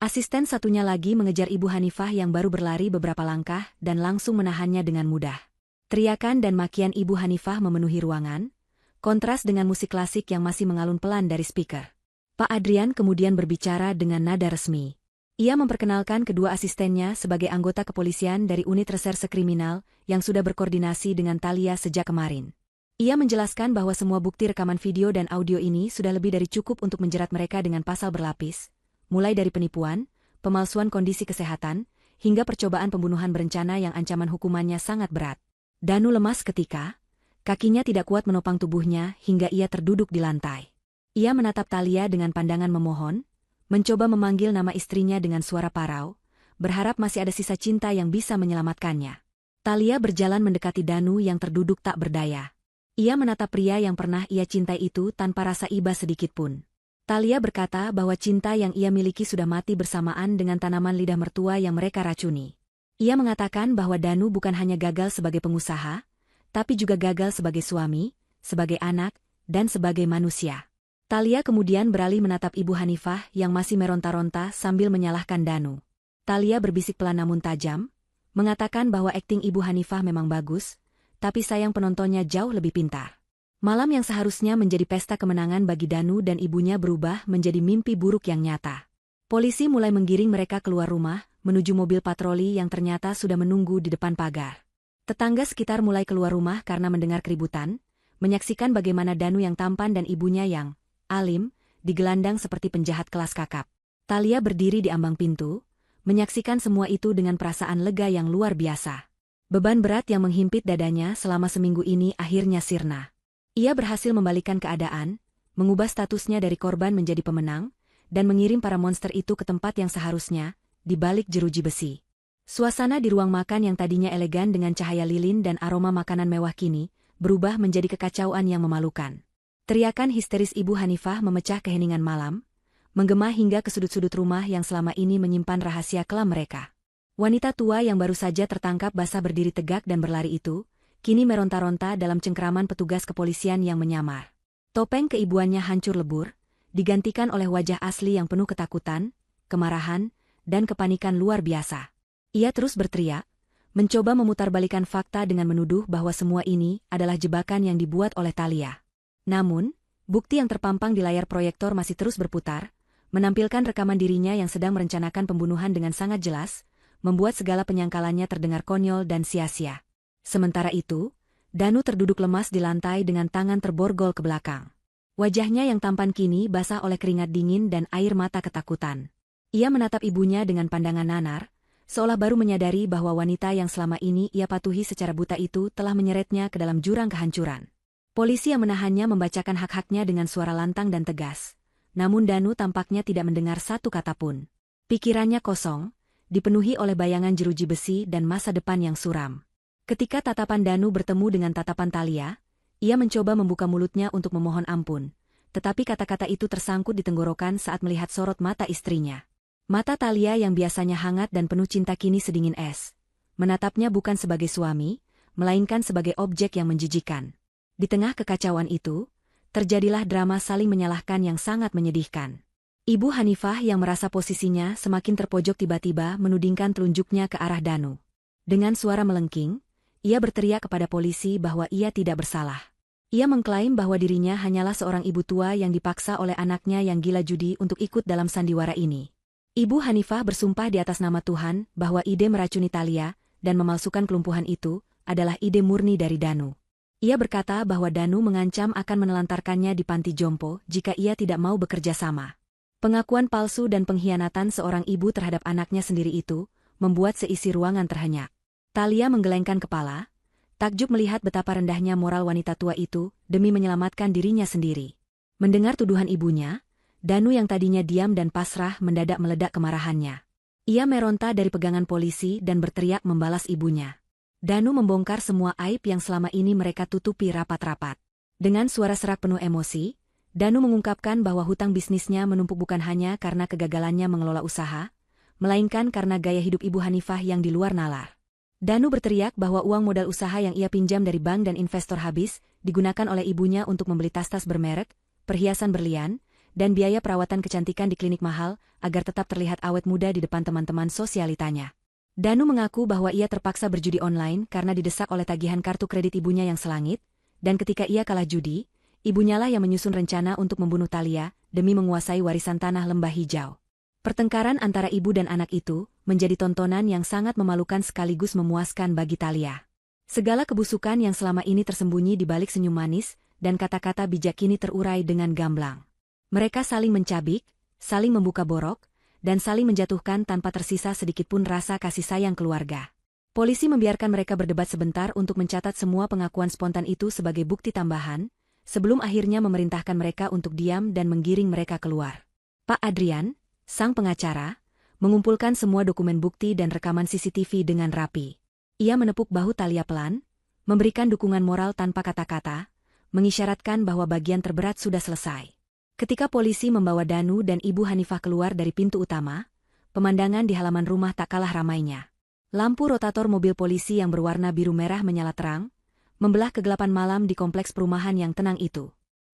A: Asisten satunya lagi mengejar Ibu Hanifah yang baru berlari beberapa langkah dan langsung menahannya dengan mudah. Teriakan dan makian Ibu Hanifah memenuhi ruangan, kontras dengan musik klasik yang masih mengalun pelan dari speaker. Pak Adrian kemudian berbicara dengan nada resmi. Ia memperkenalkan kedua asistennya sebagai anggota kepolisian dari unit reserse kriminal yang sudah berkoordinasi dengan Thalia sejak kemarin. Ia menjelaskan bahwa semua bukti rekaman video dan audio ini sudah lebih dari cukup untuk menjerat mereka dengan pasal berlapis, mulai dari penipuan, pemalsuan kondisi kesehatan, hingga percobaan pembunuhan berencana yang ancaman hukumannya sangat berat. Danu lemas ketika kakinya tidak kuat menopang tubuhnya hingga ia terduduk di lantai. Ia menatap Thalia dengan pandangan memohon, mencoba memanggil nama istrinya dengan suara parau, berharap masih ada sisa cinta yang bisa menyelamatkannya. Thalia berjalan mendekati Danu yang terduduk tak berdaya. Ia menatap pria yang pernah ia cintai itu tanpa rasa iba sedikitpun. Thalia berkata bahwa cinta yang ia miliki sudah mati bersamaan dengan tanaman lidah mertua yang mereka racuni. Ia mengatakan bahwa Danu bukan hanya gagal sebagai pengusaha, tapi juga gagal sebagai suami, sebagai anak, dan sebagai manusia. Thalia kemudian beralih menatap Ibu Hanifah yang masih meronta-ronta sambil menyalahkan Danu. Thalia berbisik pelan namun tajam, mengatakan bahwa akting Ibu Hanifah memang bagus, tapi sayang penontonnya jauh lebih pintar. Malam yang seharusnya menjadi pesta kemenangan bagi Danu dan ibunya berubah menjadi mimpi buruk yang nyata. Polisi mulai menggiring mereka keluar rumah, menuju mobil patroli yang ternyata sudah menunggu di depan pagar. Tetangga sekitar mulai keluar rumah karena mendengar keributan, menyaksikan bagaimana Danu yang tampan dan ibunya yang alim, digelandang seperti penjahat kelas kakap. Thalia berdiri di ambang pintu, menyaksikan semua itu dengan perasaan lega yang luar biasa. Beban berat yang menghimpit dadanya selama seminggu ini akhirnya sirna. Ia berhasil membalikkan keadaan, mengubah statusnya dari korban menjadi pemenang, dan mengirim para monster itu ke tempat yang seharusnya, di balik jeruji besi. Suasana di ruang makan yang tadinya elegan dengan cahaya lilin dan aroma makanan mewah kini, berubah menjadi kekacauan yang memalukan. Teriakan histeris Ibu Hanifah memecah keheningan malam, menggema hingga ke sudut-sudut rumah yang selama ini menyimpan rahasia kelam mereka. Wanita tua yang baru saja tertangkap basah berdiri tegak dan berlari itu, kini meronta-ronta dalam cengkeraman petugas kepolisian yang menyamar. Topeng keibuannya hancur lebur, digantikan oleh wajah asli yang penuh ketakutan, kemarahan, dan kepanikan luar biasa. Ia terus berteriak, mencoba memutarbalikan fakta dengan menuduh bahwa semua ini adalah jebakan yang dibuat oleh Thalia. Namun, bukti yang terpampang di layar proyektor masih terus berputar, menampilkan rekaman dirinya yang sedang merencanakan pembunuhan dengan sangat jelas, membuat segala penyangkalannya terdengar konyol dan sia-sia. Sementara itu, Danu terduduk lemas di lantai dengan tangan terborgol ke belakang. Wajahnya yang tampan kini basah oleh keringat dingin dan air mata ketakutan. Ia menatap ibunya dengan pandangan nanar, seolah baru menyadari bahwa wanita yang selama ini ia patuhi secara buta itu telah menyeretnya ke dalam jurang kehancuran. Polisi yang menahannya membacakan hak-haknya dengan suara lantang dan tegas. Namun Danu tampaknya tidak mendengar satu kata pun. Pikirannya kosong, dipenuhi oleh bayangan jeruji besi dan masa depan yang suram. Ketika tatapan Danu bertemu dengan tatapan Thalia, ia mencoba membuka mulutnya untuk memohon ampun, tetapi kata-kata itu tersangkut di tenggorokan saat melihat sorot mata istrinya. Mata Thalia yang biasanya hangat dan penuh cinta kini sedingin es. Menatapnya bukan sebagai suami, melainkan sebagai objek yang menjijikan. Di tengah kekacauan itu, terjadilah drama saling menyalahkan yang sangat menyedihkan. Ibu Hanifah yang merasa posisinya semakin terpojok tiba-tiba menudingkan telunjuknya ke arah Danu. Dengan suara melengking, ia berteriak kepada polisi bahwa ia tidak bersalah. Ia mengklaim bahwa dirinya hanyalah seorang ibu tua yang dipaksa oleh anaknya yang gila judi untuk ikut dalam sandiwara ini. Ibu Hanifah bersumpah di atas nama Tuhan bahwa ide meracuni Thalia dan memalsukan kelumpuhan itu adalah ide murni dari Danu. Ia berkata bahwa Danu mengancam akan menelantarkannya di panti jompo jika ia tidak mau bekerja sama. Pengakuan palsu dan pengkhianatan seorang ibu terhadap anaknya sendiri itu membuat seisi ruangan terhenyak. Thalia menggelengkan kepala, takjub melihat betapa rendahnya moral wanita tua itu demi menyelamatkan dirinya sendiri. Mendengar tuduhan ibunya, Danu yang tadinya diam dan pasrah mendadak meledak kemarahannya. Ia meronta dari pegangan polisi dan berteriak membalas ibunya. Danu membongkar semua aib yang selama ini mereka tutupi rapat-rapat. Dengan suara serak penuh emosi, Danu mengungkapkan bahwa hutang bisnisnya menumpuk bukan hanya karena kegagalannya mengelola usaha, melainkan karena gaya hidup Ibu Hanifah yang di luar nalar. Danu berteriak bahwa uang modal usaha yang ia pinjam dari bank dan investor habis digunakan oleh ibunya untuk membeli tas-tas bermerek, perhiasan berlian, dan biaya perawatan kecantikan di klinik mahal agar tetap terlihat awet muda di depan teman-teman sosialitanya. Danu mengaku bahwa ia terpaksa berjudi online karena didesak oleh tagihan kartu kredit ibunya yang selangit, dan ketika ia kalah judi, ibunya lah yang menyusun rencana untuk membunuh Thalia demi menguasai warisan tanah lembah hijau. Pertengkaran antara ibu dan anak itu menjadi tontonan yang sangat memalukan sekaligus memuaskan bagi Thalia. Segala kebusukan yang selama ini tersembunyi di balik senyum manis dan kata-kata bijak kini terurai dengan gamblang. Mereka saling mencabik, saling membuka borok, dan saling menjatuhkan tanpa tersisa sedikitpun rasa kasih sayang keluarga. Polisi membiarkan mereka berdebat sebentar untuk mencatat semua pengakuan spontan itu sebagai bukti tambahan, sebelum akhirnya memerintahkan mereka untuk diam dan menggiring mereka keluar. Pak Adrian, sang pengacara, mengumpulkan semua dokumen bukti dan rekaman CCTV dengan rapi. Ia menepuk bahu Thalia pelan, memberikan dukungan moral tanpa kata-kata, mengisyaratkan bahwa bagian terberat sudah selesai. Ketika polisi membawa Danu dan Ibu Hanifah keluar dari pintu utama, pemandangan di halaman rumah tak kalah ramainya. Lampu rotator mobil polisi yang berwarna biru merah menyala terang, membelah kegelapan malam di kompleks perumahan yang tenang itu.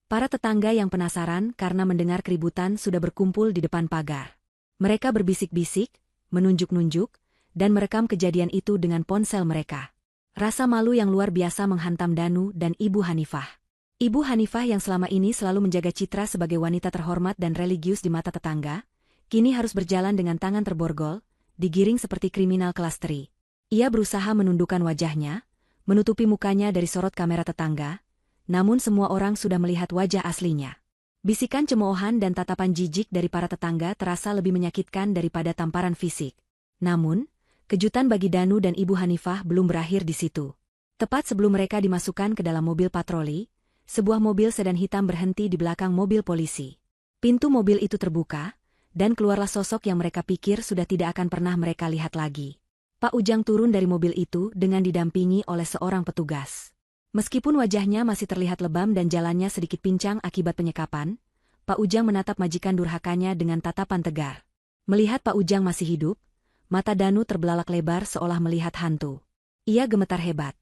A: Para tetangga yang penasaran karena mendengar keributan sudah berkumpul di depan pagar. Mereka berbisik-bisik, menunjuk-nunjuk, dan merekam kejadian itu dengan ponsel mereka. Rasa malu yang luar biasa menghantam Danu dan Ibu Hanifah. Ibu Hanifah yang selama ini selalu menjaga citra sebagai wanita terhormat dan religius di mata tetangga, kini harus berjalan dengan tangan terborgol, digiring seperti kriminal kelas teri. Ia berusaha menundukkan wajahnya, menutupi mukanya dari sorot kamera tetangga, namun semua orang sudah melihat wajah aslinya. Bisikan cemoohan dan tatapan jijik dari para tetangga terasa lebih menyakitkan daripada tamparan fisik. Namun, kejutan bagi Danu dan Ibu Hanifah belum berakhir di situ. Tepat sebelum mereka dimasukkan ke dalam mobil patroli, sebuah mobil sedan hitam berhenti di belakang mobil polisi. Pintu mobil itu terbuka, dan keluarlah sosok yang mereka pikir sudah tidak akan pernah mereka lihat lagi. Pak Ujang turun dari mobil itu dengan didampingi oleh seorang petugas. Meskipun wajahnya masih terlihat lebam dan jalannya sedikit pincang akibat penyekapan, Pak Ujang menatap majikan durhakanya dengan tatapan tegar. Melihat Pak Ujang masih hidup, mata Danu terbelalak lebar seolah melihat hantu. Ia gemetar hebat,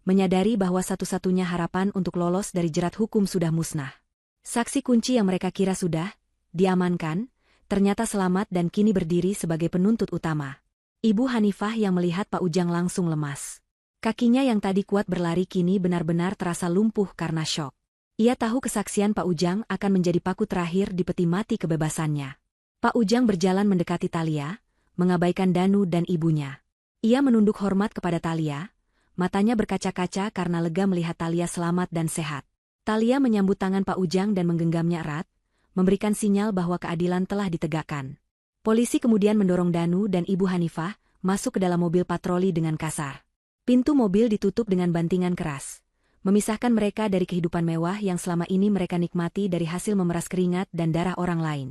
A: menyadari bahwa satu-satunya harapan untuk lolos dari jerat hukum sudah musnah. Saksi kunci yang mereka kira sudah diamankan, ternyata selamat dan kini berdiri sebagai penuntut utama. Ibu Hanifah yang melihat Pak Ujang langsung lemas. Kakinya yang tadi kuat berlari kini benar-benar terasa lumpuh karena syok. Ia tahu kesaksian Pak Ujang akan menjadi paku terakhir di peti mati kebebasannya. Pak Ujang berjalan mendekati Thalia, mengabaikan Danu dan ibunya. Ia menunduk hormat kepada Thalia, matanya berkaca-kaca karena lega melihat Thalia selamat dan sehat. Thalia menyambut tangan Pak Ujang dan menggenggamnya erat, memberikan sinyal bahwa keadilan telah ditegakkan. Polisi kemudian mendorong Danu dan Ibu Hanifah masuk ke dalam mobil patroli dengan kasar. Pintu mobil ditutup dengan bantingan keras, memisahkan mereka dari kehidupan mewah yang selama ini mereka nikmati dari hasil memeras keringat dan darah orang lain.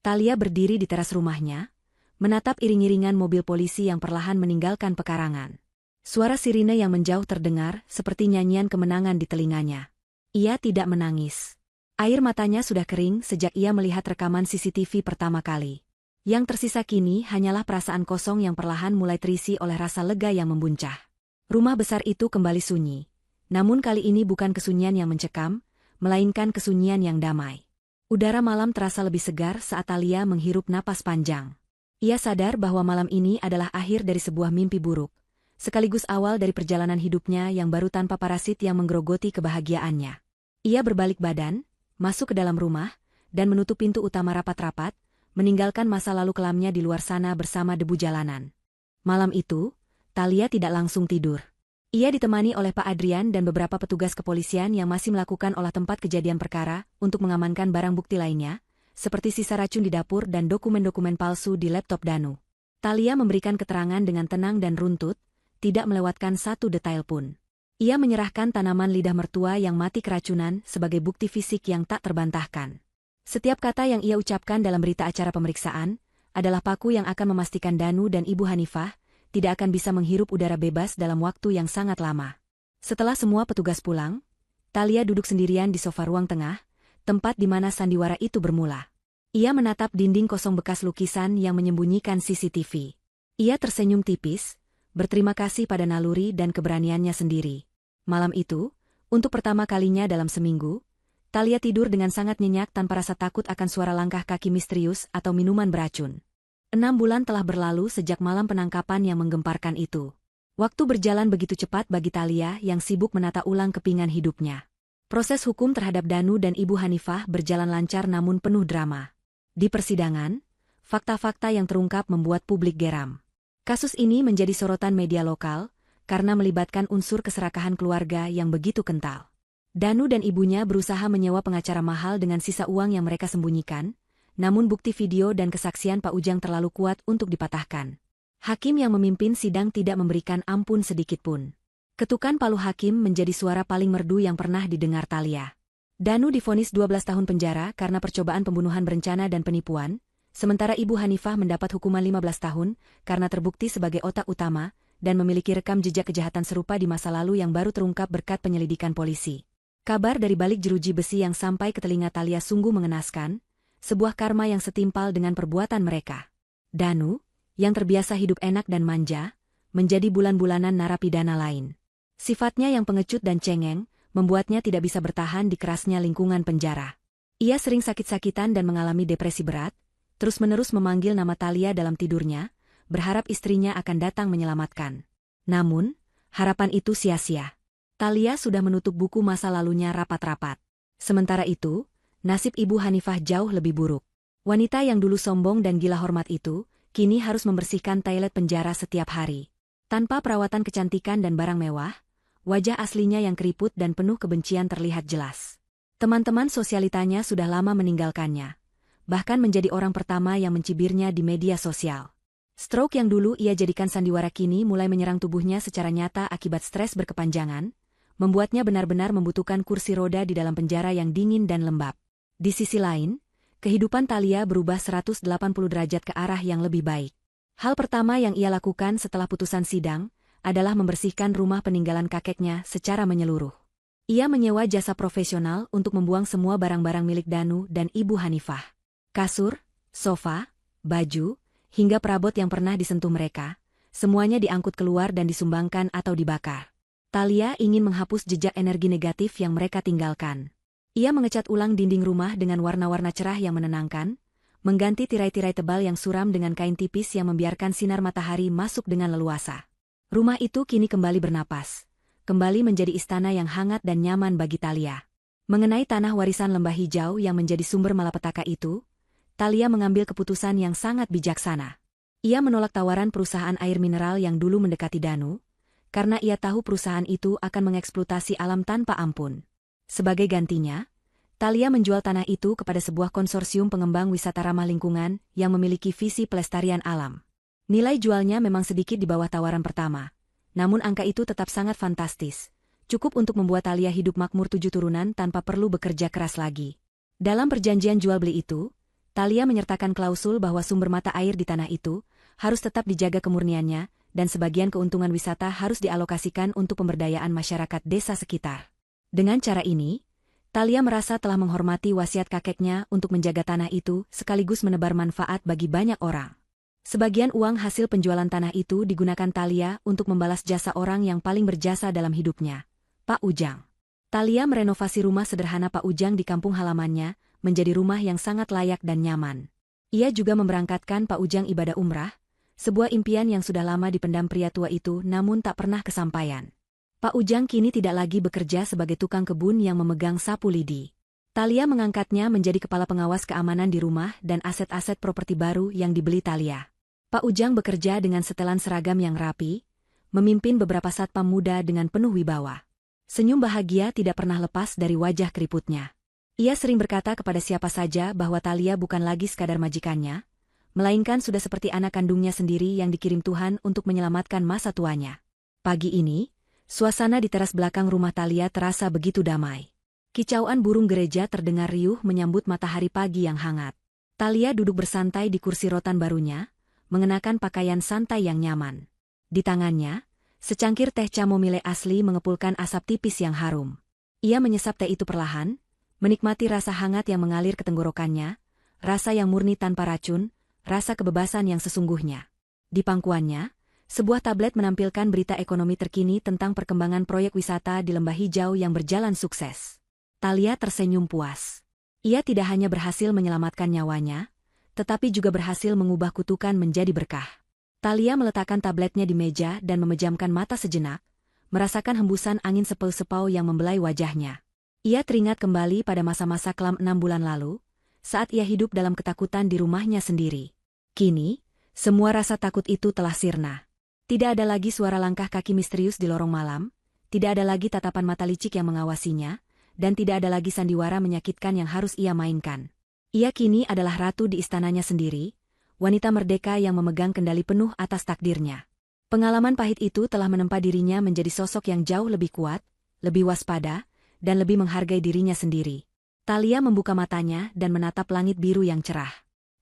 A: Thalia berdiri di teras rumahnya, menatap iring-iringan mobil polisi yang perlahan meninggalkan pekarangan. Suara sirine yang menjauh terdengar seperti nyanyian kemenangan di telinganya. Ia tidak menangis. Air matanya sudah kering sejak ia melihat rekaman CCTV pertama kali. Yang tersisa kini hanyalah perasaan kosong yang perlahan mulai terisi oleh rasa lega yang membuncah. Rumah besar itu kembali sunyi. Namun kali ini bukan kesunyian yang mencekam, melainkan kesunyian yang damai. Udara malam terasa lebih segar saat Thalia menghirup napas panjang. Ia sadar bahwa malam ini adalah akhir dari sebuah mimpi buruk, sekaligus awal dari perjalanan hidupnya yang baru tanpa parasit yang menggerogoti kebahagiaannya. Ia berbalik badan, masuk ke dalam rumah, dan menutup pintu utama rapat-rapat, meninggalkan masa lalu kelamnya di luar sana bersama debu jalanan. Malam itu, Thalia tidak langsung tidur. Ia ditemani oleh Pak Adrian dan beberapa petugas kepolisian yang masih melakukan olah tempat kejadian perkara untuk mengamankan barang bukti lainnya, seperti sisa racun di dapur dan dokumen-dokumen palsu di laptop Danu. Thalia memberikan keterangan dengan tenang dan runtut, tidak melewatkan satu detail pun. Ia menyerahkan tanaman lidah mertua yang mati keracunan sebagai bukti fisik yang tak terbantahkan. Setiap kata yang ia ucapkan dalam berita acara pemeriksaan adalah paku yang akan memastikan Danu dan Ibu Hanifah tidak akan bisa menghirup udara bebas dalam waktu yang sangat lama. Setelah semua petugas pulang, Thalia duduk sendirian di sofa ruang tengah, tempat di mana sandiwara itu bermula. Ia menatap dinding kosong bekas lukisan yang menyembunyikan CCTV. Ia tersenyum tipis, berterima kasih pada naluri dan keberaniannya sendiri. Malam itu, untuk pertama kalinya dalam seminggu, Thalia tidur dengan sangat nyenyak tanpa rasa takut akan suara langkah kaki misterius atau minuman beracun. 6 bulan telah berlalu sejak malam penangkapan yang menggemparkan itu. Waktu berjalan begitu cepat bagi Thalia yang sibuk menata ulang kepingan hidupnya. Proses hukum terhadap Danu dan Ibu Hanifah berjalan lancar namun penuh drama. Di persidangan, fakta-fakta yang terungkap membuat publik geram. Kasus ini menjadi sorotan media lokal karena melibatkan unsur keserakahan keluarga yang begitu kental. Danu dan ibunya berusaha menyewa pengacara mahal dengan sisa uang yang mereka sembunyikan, namun bukti video dan kesaksian Pak Ujang terlalu kuat untuk dipatahkan. Hakim yang memimpin sidang tidak memberikan ampun sedikitpun. Ketukan palu hakim menjadi suara paling merdu yang pernah didengar Thalia. Danu divonis 12 tahun penjara karena percobaan pembunuhan berencana dan penipuan, sementara Ibu Hanifah mendapat hukuman 15 tahun karena terbukti sebagai otak utama dan memiliki rekam jejak kejahatan serupa di masa lalu yang baru terungkap berkat penyelidikan polisi. Kabar dari balik jeruji besi yang sampai ke telinga Thalia sungguh mengenaskan, sebuah karma yang setimpal dengan perbuatan mereka. Danu, yang terbiasa hidup enak dan manja, menjadi bulan-bulanan narapidana lain. Sifatnya yang pengecut dan cengeng, membuatnya tidak bisa bertahan di kerasnya lingkungan penjara. Ia sering sakit-sakitan dan mengalami depresi berat, terus-menerus memanggil nama Thalia dalam tidurnya, berharap istrinya akan datang menyelamatkan. Namun, harapan itu sia-sia. Thalia sudah menutup buku masa lalunya rapat-rapat. Sementara itu, nasib Ibu Hanifah jauh lebih buruk. Wanita yang dulu sombong dan gila hormat itu, kini harus membersihkan toilet penjara setiap hari. Tanpa perawatan kecantikan dan barang mewah, wajah aslinya yang keriput dan penuh kebencian terlihat jelas. Teman-teman sosialitanya sudah lama meninggalkannya, bahkan menjadi orang pertama yang mencibirnya di media sosial. Stroke yang dulu ia jadikan sandiwara kini mulai menyerang tubuhnya secara nyata akibat stres berkepanjangan, membuatnya benar-benar membutuhkan kursi roda di dalam penjara yang dingin dan lembab. Di sisi lain, kehidupan Thalia berubah 180 derajat ke arah yang lebih baik. Hal pertama yang ia lakukan setelah putusan sidang adalah membersihkan rumah peninggalan kakeknya secara menyeluruh. Ia menyewa jasa profesional untuk membuang semua barang-barang milik Danu dan Ibu Hanifah. Kasur, sofa, baju, hingga perabot yang pernah disentuh mereka, semuanya diangkut keluar dan disumbangkan atau dibakar. Thalia ingin menghapus jejak energi negatif yang mereka tinggalkan. Ia mengecat ulang dinding rumah dengan warna-warna cerah yang menenangkan, mengganti tirai-tirai tebal yang suram dengan kain tipis yang membiarkan sinar matahari masuk dengan leluasa. Rumah itu kini kembali bernapas, kembali menjadi istana yang hangat dan nyaman bagi Thalia. Mengenai tanah warisan lembah hijau yang menjadi sumber malapetaka itu, Thalia mengambil keputusan yang sangat bijaksana. Ia menolak tawaran perusahaan air mineral yang dulu mendekati Danu, karena ia tahu perusahaan itu akan mengeksploitasi alam tanpa ampun. Sebagai gantinya, Thalia menjual tanah itu kepada sebuah konsorsium pengembang wisata ramah lingkungan yang memiliki visi pelestarian alam. Nilai jualnya memang sedikit di bawah tawaran pertama, namun angka itu tetap sangat fantastis, cukup untuk membuat Thalia hidup makmur 7 turunan tanpa perlu bekerja keras lagi. Dalam perjanjian jual-beli itu, Thalia menyertakan klausul bahwa sumber mata air di tanah itu harus tetap dijaga kemurniannya, dan sebagian keuntungan wisata harus dialokasikan untuk pemberdayaan masyarakat desa sekitar. Dengan cara ini, Thalia merasa telah menghormati wasiat kakeknya untuk menjaga tanah itu sekaligus menebar manfaat bagi banyak orang. Sebagian uang hasil penjualan tanah itu digunakan Thalia untuk membalas jasa orang yang paling berjasa dalam hidupnya, Pak Ujang. Thalia merenovasi rumah sederhana Pak Ujang di kampung halamannya menjadi rumah yang sangat layak dan nyaman. Ia juga memberangkatkan Pak Ujang ibadah umrah, sebuah impian yang sudah lama dipendam pria tua itu namun tak pernah kesampaian. Pak Ujang kini tidak lagi bekerja sebagai tukang kebun yang memegang sapu lidi. Thalia mengangkatnya menjadi kepala pengawas keamanan di rumah dan aset-aset properti baru yang dibeli Thalia. Pak Ujang bekerja dengan setelan seragam yang rapi, memimpin beberapa satpam muda dengan penuh wibawa. Senyum bahagia tidak pernah lepas dari wajah keriputnya. Ia sering berkata kepada siapa saja bahwa Thalia bukan lagi sekadar majikannya, melainkan sudah seperti anak kandungnya sendiri yang dikirim Tuhan untuk menyelamatkan masa tuanya. Pagi ini, suasana di teras belakang rumah Thalia terasa begitu damai. Kicauan burung gereja terdengar riuh menyambut matahari pagi yang hangat. Thalia duduk bersantai di kursi rotan barunya, mengenakan pakaian santai yang nyaman. Di tangannya, secangkir teh chamomile asli mengepulkan asap tipis yang harum. Ia menyesap teh itu perlahan, menikmati rasa hangat yang mengalir ke tenggorokannya, rasa yang murni tanpa racun, rasa kebebasan yang sesungguhnya. Di pangkuannya, sebuah tablet menampilkan berita ekonomi terkini tentang perkembangan proyek wisata di Lembah Hijau yang berjalan sukses. Thalia tersenyum puas. Ia tidak hanya berhasil menyelamatkan nyawanya, tetapi juga berhasil mengubah kutukan menjadi berkah. Thalia meletakkan tabletnya di meja dan memejamkan mata sejenak, merasakan hembusan angin sepau-sepau yang membelai wajahnya. Ia teringat kembali pada masa-masa kelam 6 bulan lalu, saat ia hidup dalam ketakutan di rumahnya sendiri. Kini, semua rasa takut itu telah sirna. Tidak ada lagi suara langkah kaki misterius di lorong malam, tidak ada lagi tatapan mata licik yang mengawasinya, dan tidak ada lagi sandiwara menyakitkan yang harus ia mainkan. Ia kini adalah ratu di istananya sendiri, wanita merdeka yang memegang kendali penuh atas takdirnya. Pengalaman pahit itu telah menempa dirinya menjadi sosok yang jauh lebih kuat, lebih waspada, dan lebih menghargai dirinya sendiri. Thalia membuka matanya dan menatap langit biru yang cerah.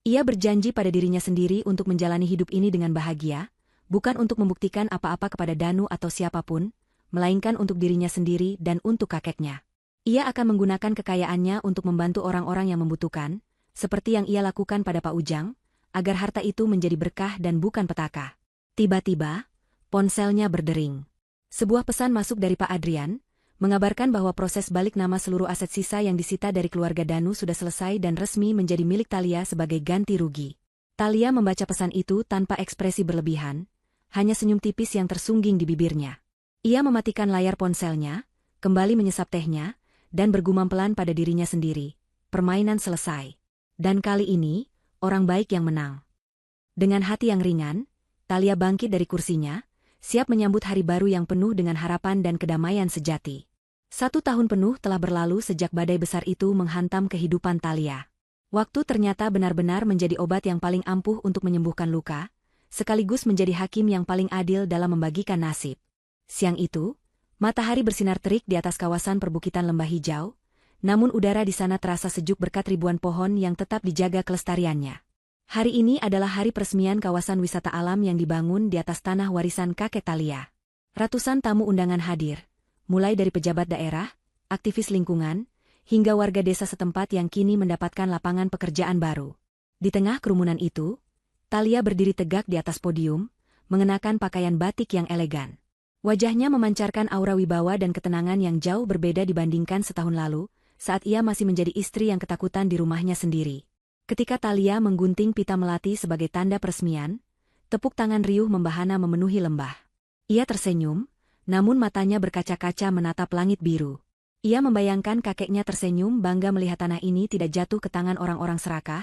A: Ia berjanji pada dirinya sendiri untuk menjalani hidup ini dengan bahagia, bukan untuk membuktikan apa-apa kepada Danu atau siapapun, melainkan untuk dirinya sendiri dan untuk kakeknya. Ia akan menggunakan kekayaannya untuk membantu orang-orang yang membutuhkan, seperti yang ia lakukan pada Pak Ujang, agar harta itu menjadi berkah dan bukan petaka. Tiba-tiba, ponselnya berdering. Sebuah pesan masuk dari Pak Adrian, mengabarkan bahwa proses balik nama seluruh aset sisa yang disita dari keluarga Danu sudah selesai dan resmi menjadi milik Thalia sebagai ganti rugi. Thalia membaca pesan itu tanpa ekspresi berlebihan, hanya senyum tipis yang tersungging di bibirnya. Ia mematikan layar ponselnya, kembali menyesap tehnya, dan bergumam pelan pada dirinya sendiri. Permainan selesai. Dan kali ini, orang baik yang menang. Dengan hati yang ringan, Thalia bangkit dari kursinya, siap menyambut hari baru yang penuh dengan harapan dan kedamaian sejati. 1 tahun penuh telah berlalu sejak badai besar itu menghantam kehidupan Thalia. Waktu ternyata benar-benar menjadi obat yang paling ampuh untuk menyembuhkan luka, sekaligus menjadi hakim yang paling adil dalam membagikan nasib. Siang itu, matahari bersinar terik di atas kawasan perbukitan Lembah Hijau, namun udara di sana terasa sejuk berkat ribuan pohon yang tetap dijaga kelestariannya. Hari ini adalah hari peresmian kawasan wisata alam yang dibangun di atas tanah warisan kakek Thalia. Ratusan tamu undangan hadir, mulai dari pejabat daerah, aktivis lingkungan, hingga warga desa setempat yang kini mendapatkan lapangan pekerjaan baru. Di tengah kerumunan itu, Thalia berdiri tegak di atas podium, mengenakan pakaian batik yang elegan. Wajahnya memancarkan aura wibawa dan ketenangan yang jauh berbeda dibandingkan setahun lalu, saat ia masih menjadi istri yang ketakutan di rumahnya sendiri. Ketika Thalia menggunting pita melati sebagai tanda peresmian, tepuk tangan riuh membahana memenuhi lembah. Ia tersenyum, namun matanya berkaca-kaca menatap langit biru. Ia membayangkan kakeknya tersenyum bangga melihat tanah ini tidak jatuh ke tangan orang-orang serakah,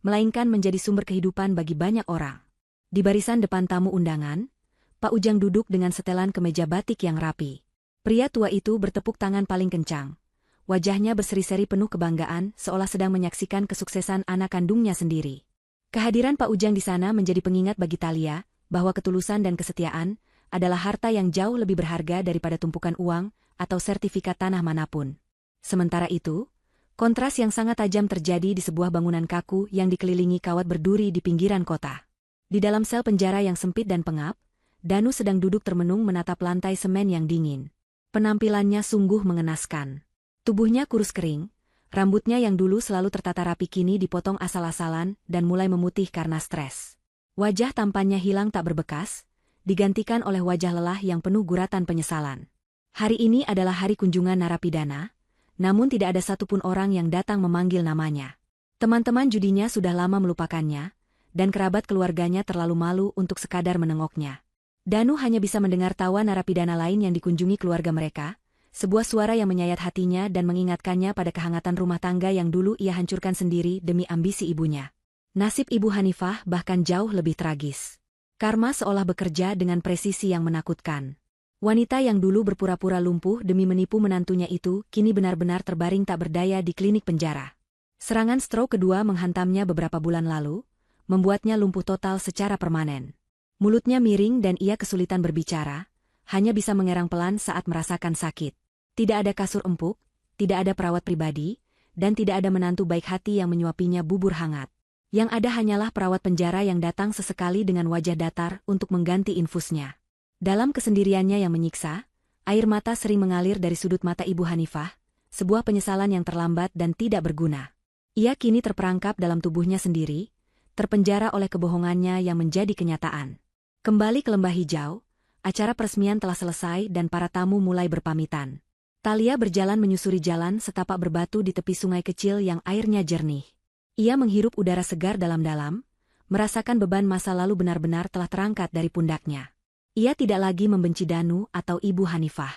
A: melainkan menjadi sumber kehidupan bagi banyak orang. Di barisan depan tamu undangan, Pak Ujang duduk dengan setelan kemeja batik yang rapi. Pria tua itu bertepuk tangan paling kencang. Wajahnya berseri-seri penuh kebanggaan, seolah sedang menyaksikan kesuksesan anak kandungnya sendiri. Kehadiran Pak Ujang di sana menjadi pengingat bagi Thalia, bahwa ketulusan dan kesetiaan adalah harta yang jauh lebih berharga daripada tumpukan uang atau sertifikat tanah manapun. Sementara itu, kontras yang sangat tajam terjadi di sebuah bangunan kaku yang dikelilingi kawat berduri di pinggiran kota. Di dalam sel penjara yang sempit dan pengap, Danu sedang duduk termenung menatap lantai semen yang dingin. Penampilannya sungguh mengenaskan. Tubuhnya kurus kering, rambutnya yang dulu selalu tertata rapi kini dipotong asal-asalan dan mulai memutih karena stres. Wajah tampannya hilang tak berbekas, digantikan oleh wajah lelah yang penuh guratan penyesalan. Hari ini adalah hari kunjungan narapidana, namun tidak ada satupun orang yang datang memanggil namanya. Teman-teman judinya sudah lama melupakannya, dan kerabat keluarganya terlalu malu untuk sekadar menengoknya. Danu hanya bisa mendengar tawa narapidana lain yang dikunjungi keluarga mereka, sebuah suara yang menyayat hatinya dan mengingatkannya pada kehangatan rumah tangga yang dulu ia hancurkan sendiri demi ambisi ibunya. Nasib Ibu Hanifah bahkan jauh lebih tragis. Karma seolah bekerja dengan presisi yang menakutkan. Wanita yang dulu berpura-pura lumpuh demi menipu menantunya itu kini benar-benar terbaring tak berdaya di klinik penjara. Serangan stroke kedua menghantamnya beberapa bulan lalu, membuatnya lumpuh total secara permanen. Mulutnya miring dan ia kesulitan berbicara, hanya bisa mengerang pelan saat merasakan sakit. Tidak ada kasur empuk, tidak ada perawat pribadi, dan tidak ada menantu baik hati yang menyuapinya bubur hangat. Yang ada hanyalah perawat penjara yang datang sesekali dengan wajah datar untuk mengganti infusnya. Dalam kesendiriannya yang menyiksa, air mata sering mengalir dari sudut mata Ibu Hanifah, sebuah penyesalan yang terlambat dan tidak berguna. Ia kini terperangkap dalam tubuhnya sendiri, terpenjara oleh kebohongannya yang menjadi kenyataan. Kembali ke lembah hijau, acara peresmian telah selesai dan para tamu mulai berpamitan. Thalia berjalan menyusuri jalan setapak berbatu di tepi sungai kecil yang airnya jernih. Ia menghirup udara segar dalam-dalam, merasakan beban masa lalu benar-benar telah terangkat dari pundaknya. Ia tidak lagi membenci Danu atau Ibu Hanifah.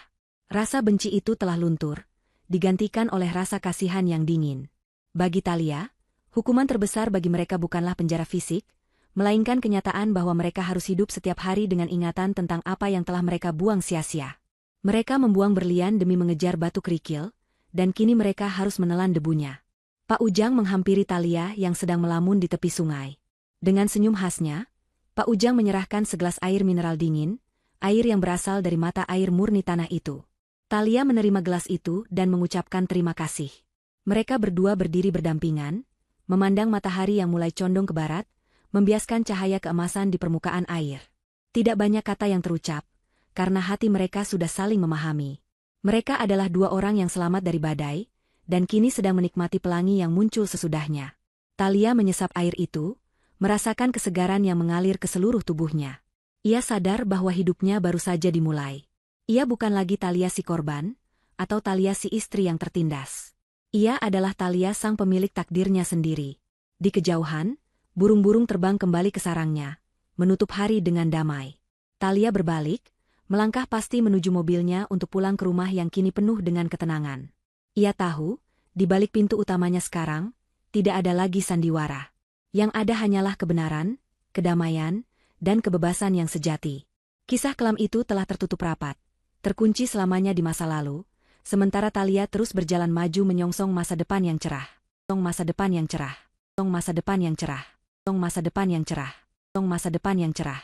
A: Rasa benci itu telah luntur, digantikan oleh rasa kasihan yang dingin. Bagi Thalia, hukuman terbesar bagi mereka bukanlah penjara fisik, melainkan kenyataan bahwa mereka harus hidup setiap hari dengan ingatan tentang apa yang telah mereka buang sia-sia. Mereka membuang berlian demi mengejar batu kerikil, dan kini mereka harus menelan debunya. Pak Ujang menghampiri Thalia yang sedang melamun di tepi sungai. Dengan senyum khasnya, Pak Ujang menyerahkan segelas air mineral dingin, air yang berasal dari mata air murni tanah itu. Thalia menerima gelas itu dan mengucapkan terima kasih. Mereka berdua berdiri berdampingan, memandang matahari yang mulai condong ke barat, membiaskan cahaya keemasan di permukaan air. Tidak banyak kata yang terucap, karena hati mereka sudah saling memahami. Mereka adalah dua orang yang selamat dari badai, dan kini sedang menikmati pelangi yang muncul sesudahnya. Thalia menyesap air itu, merasakan kesegaran yang mengalir ke seluruh tubuhnya. Ia sadar bahwa hidupnya baru saja dimulai. Ia bukan lagi Thalia si korban, atau Thalia si istri yang tertindas. Ia adalah Thalia sang pemilik takdirnya sendiri. Di kejauhan, burung-burung terbang kembali ke sarangnya, menutup hari dengan damai. Thalia berbalik, melangkah pasti menuju mobilnya untuk pulang ke rumah yang kini penuh dengan ketenangan. Ia tahu, di balik pintu utamanya sekarang, tidak ada lagi sandiwara. Yang ada hanyalah kebenaran, kedamaian, dan kebebasan yang sejati. Kisah kelam itu telah tertutup rapat, terkunci selamanya di masa lalu, sementara Thalia terus berjalan maju menyongsong masa depan yang cerah. Masa depan yang cerah. Masa depan yang cerah. Masa depan yang cerah. Masa depan yang cerah.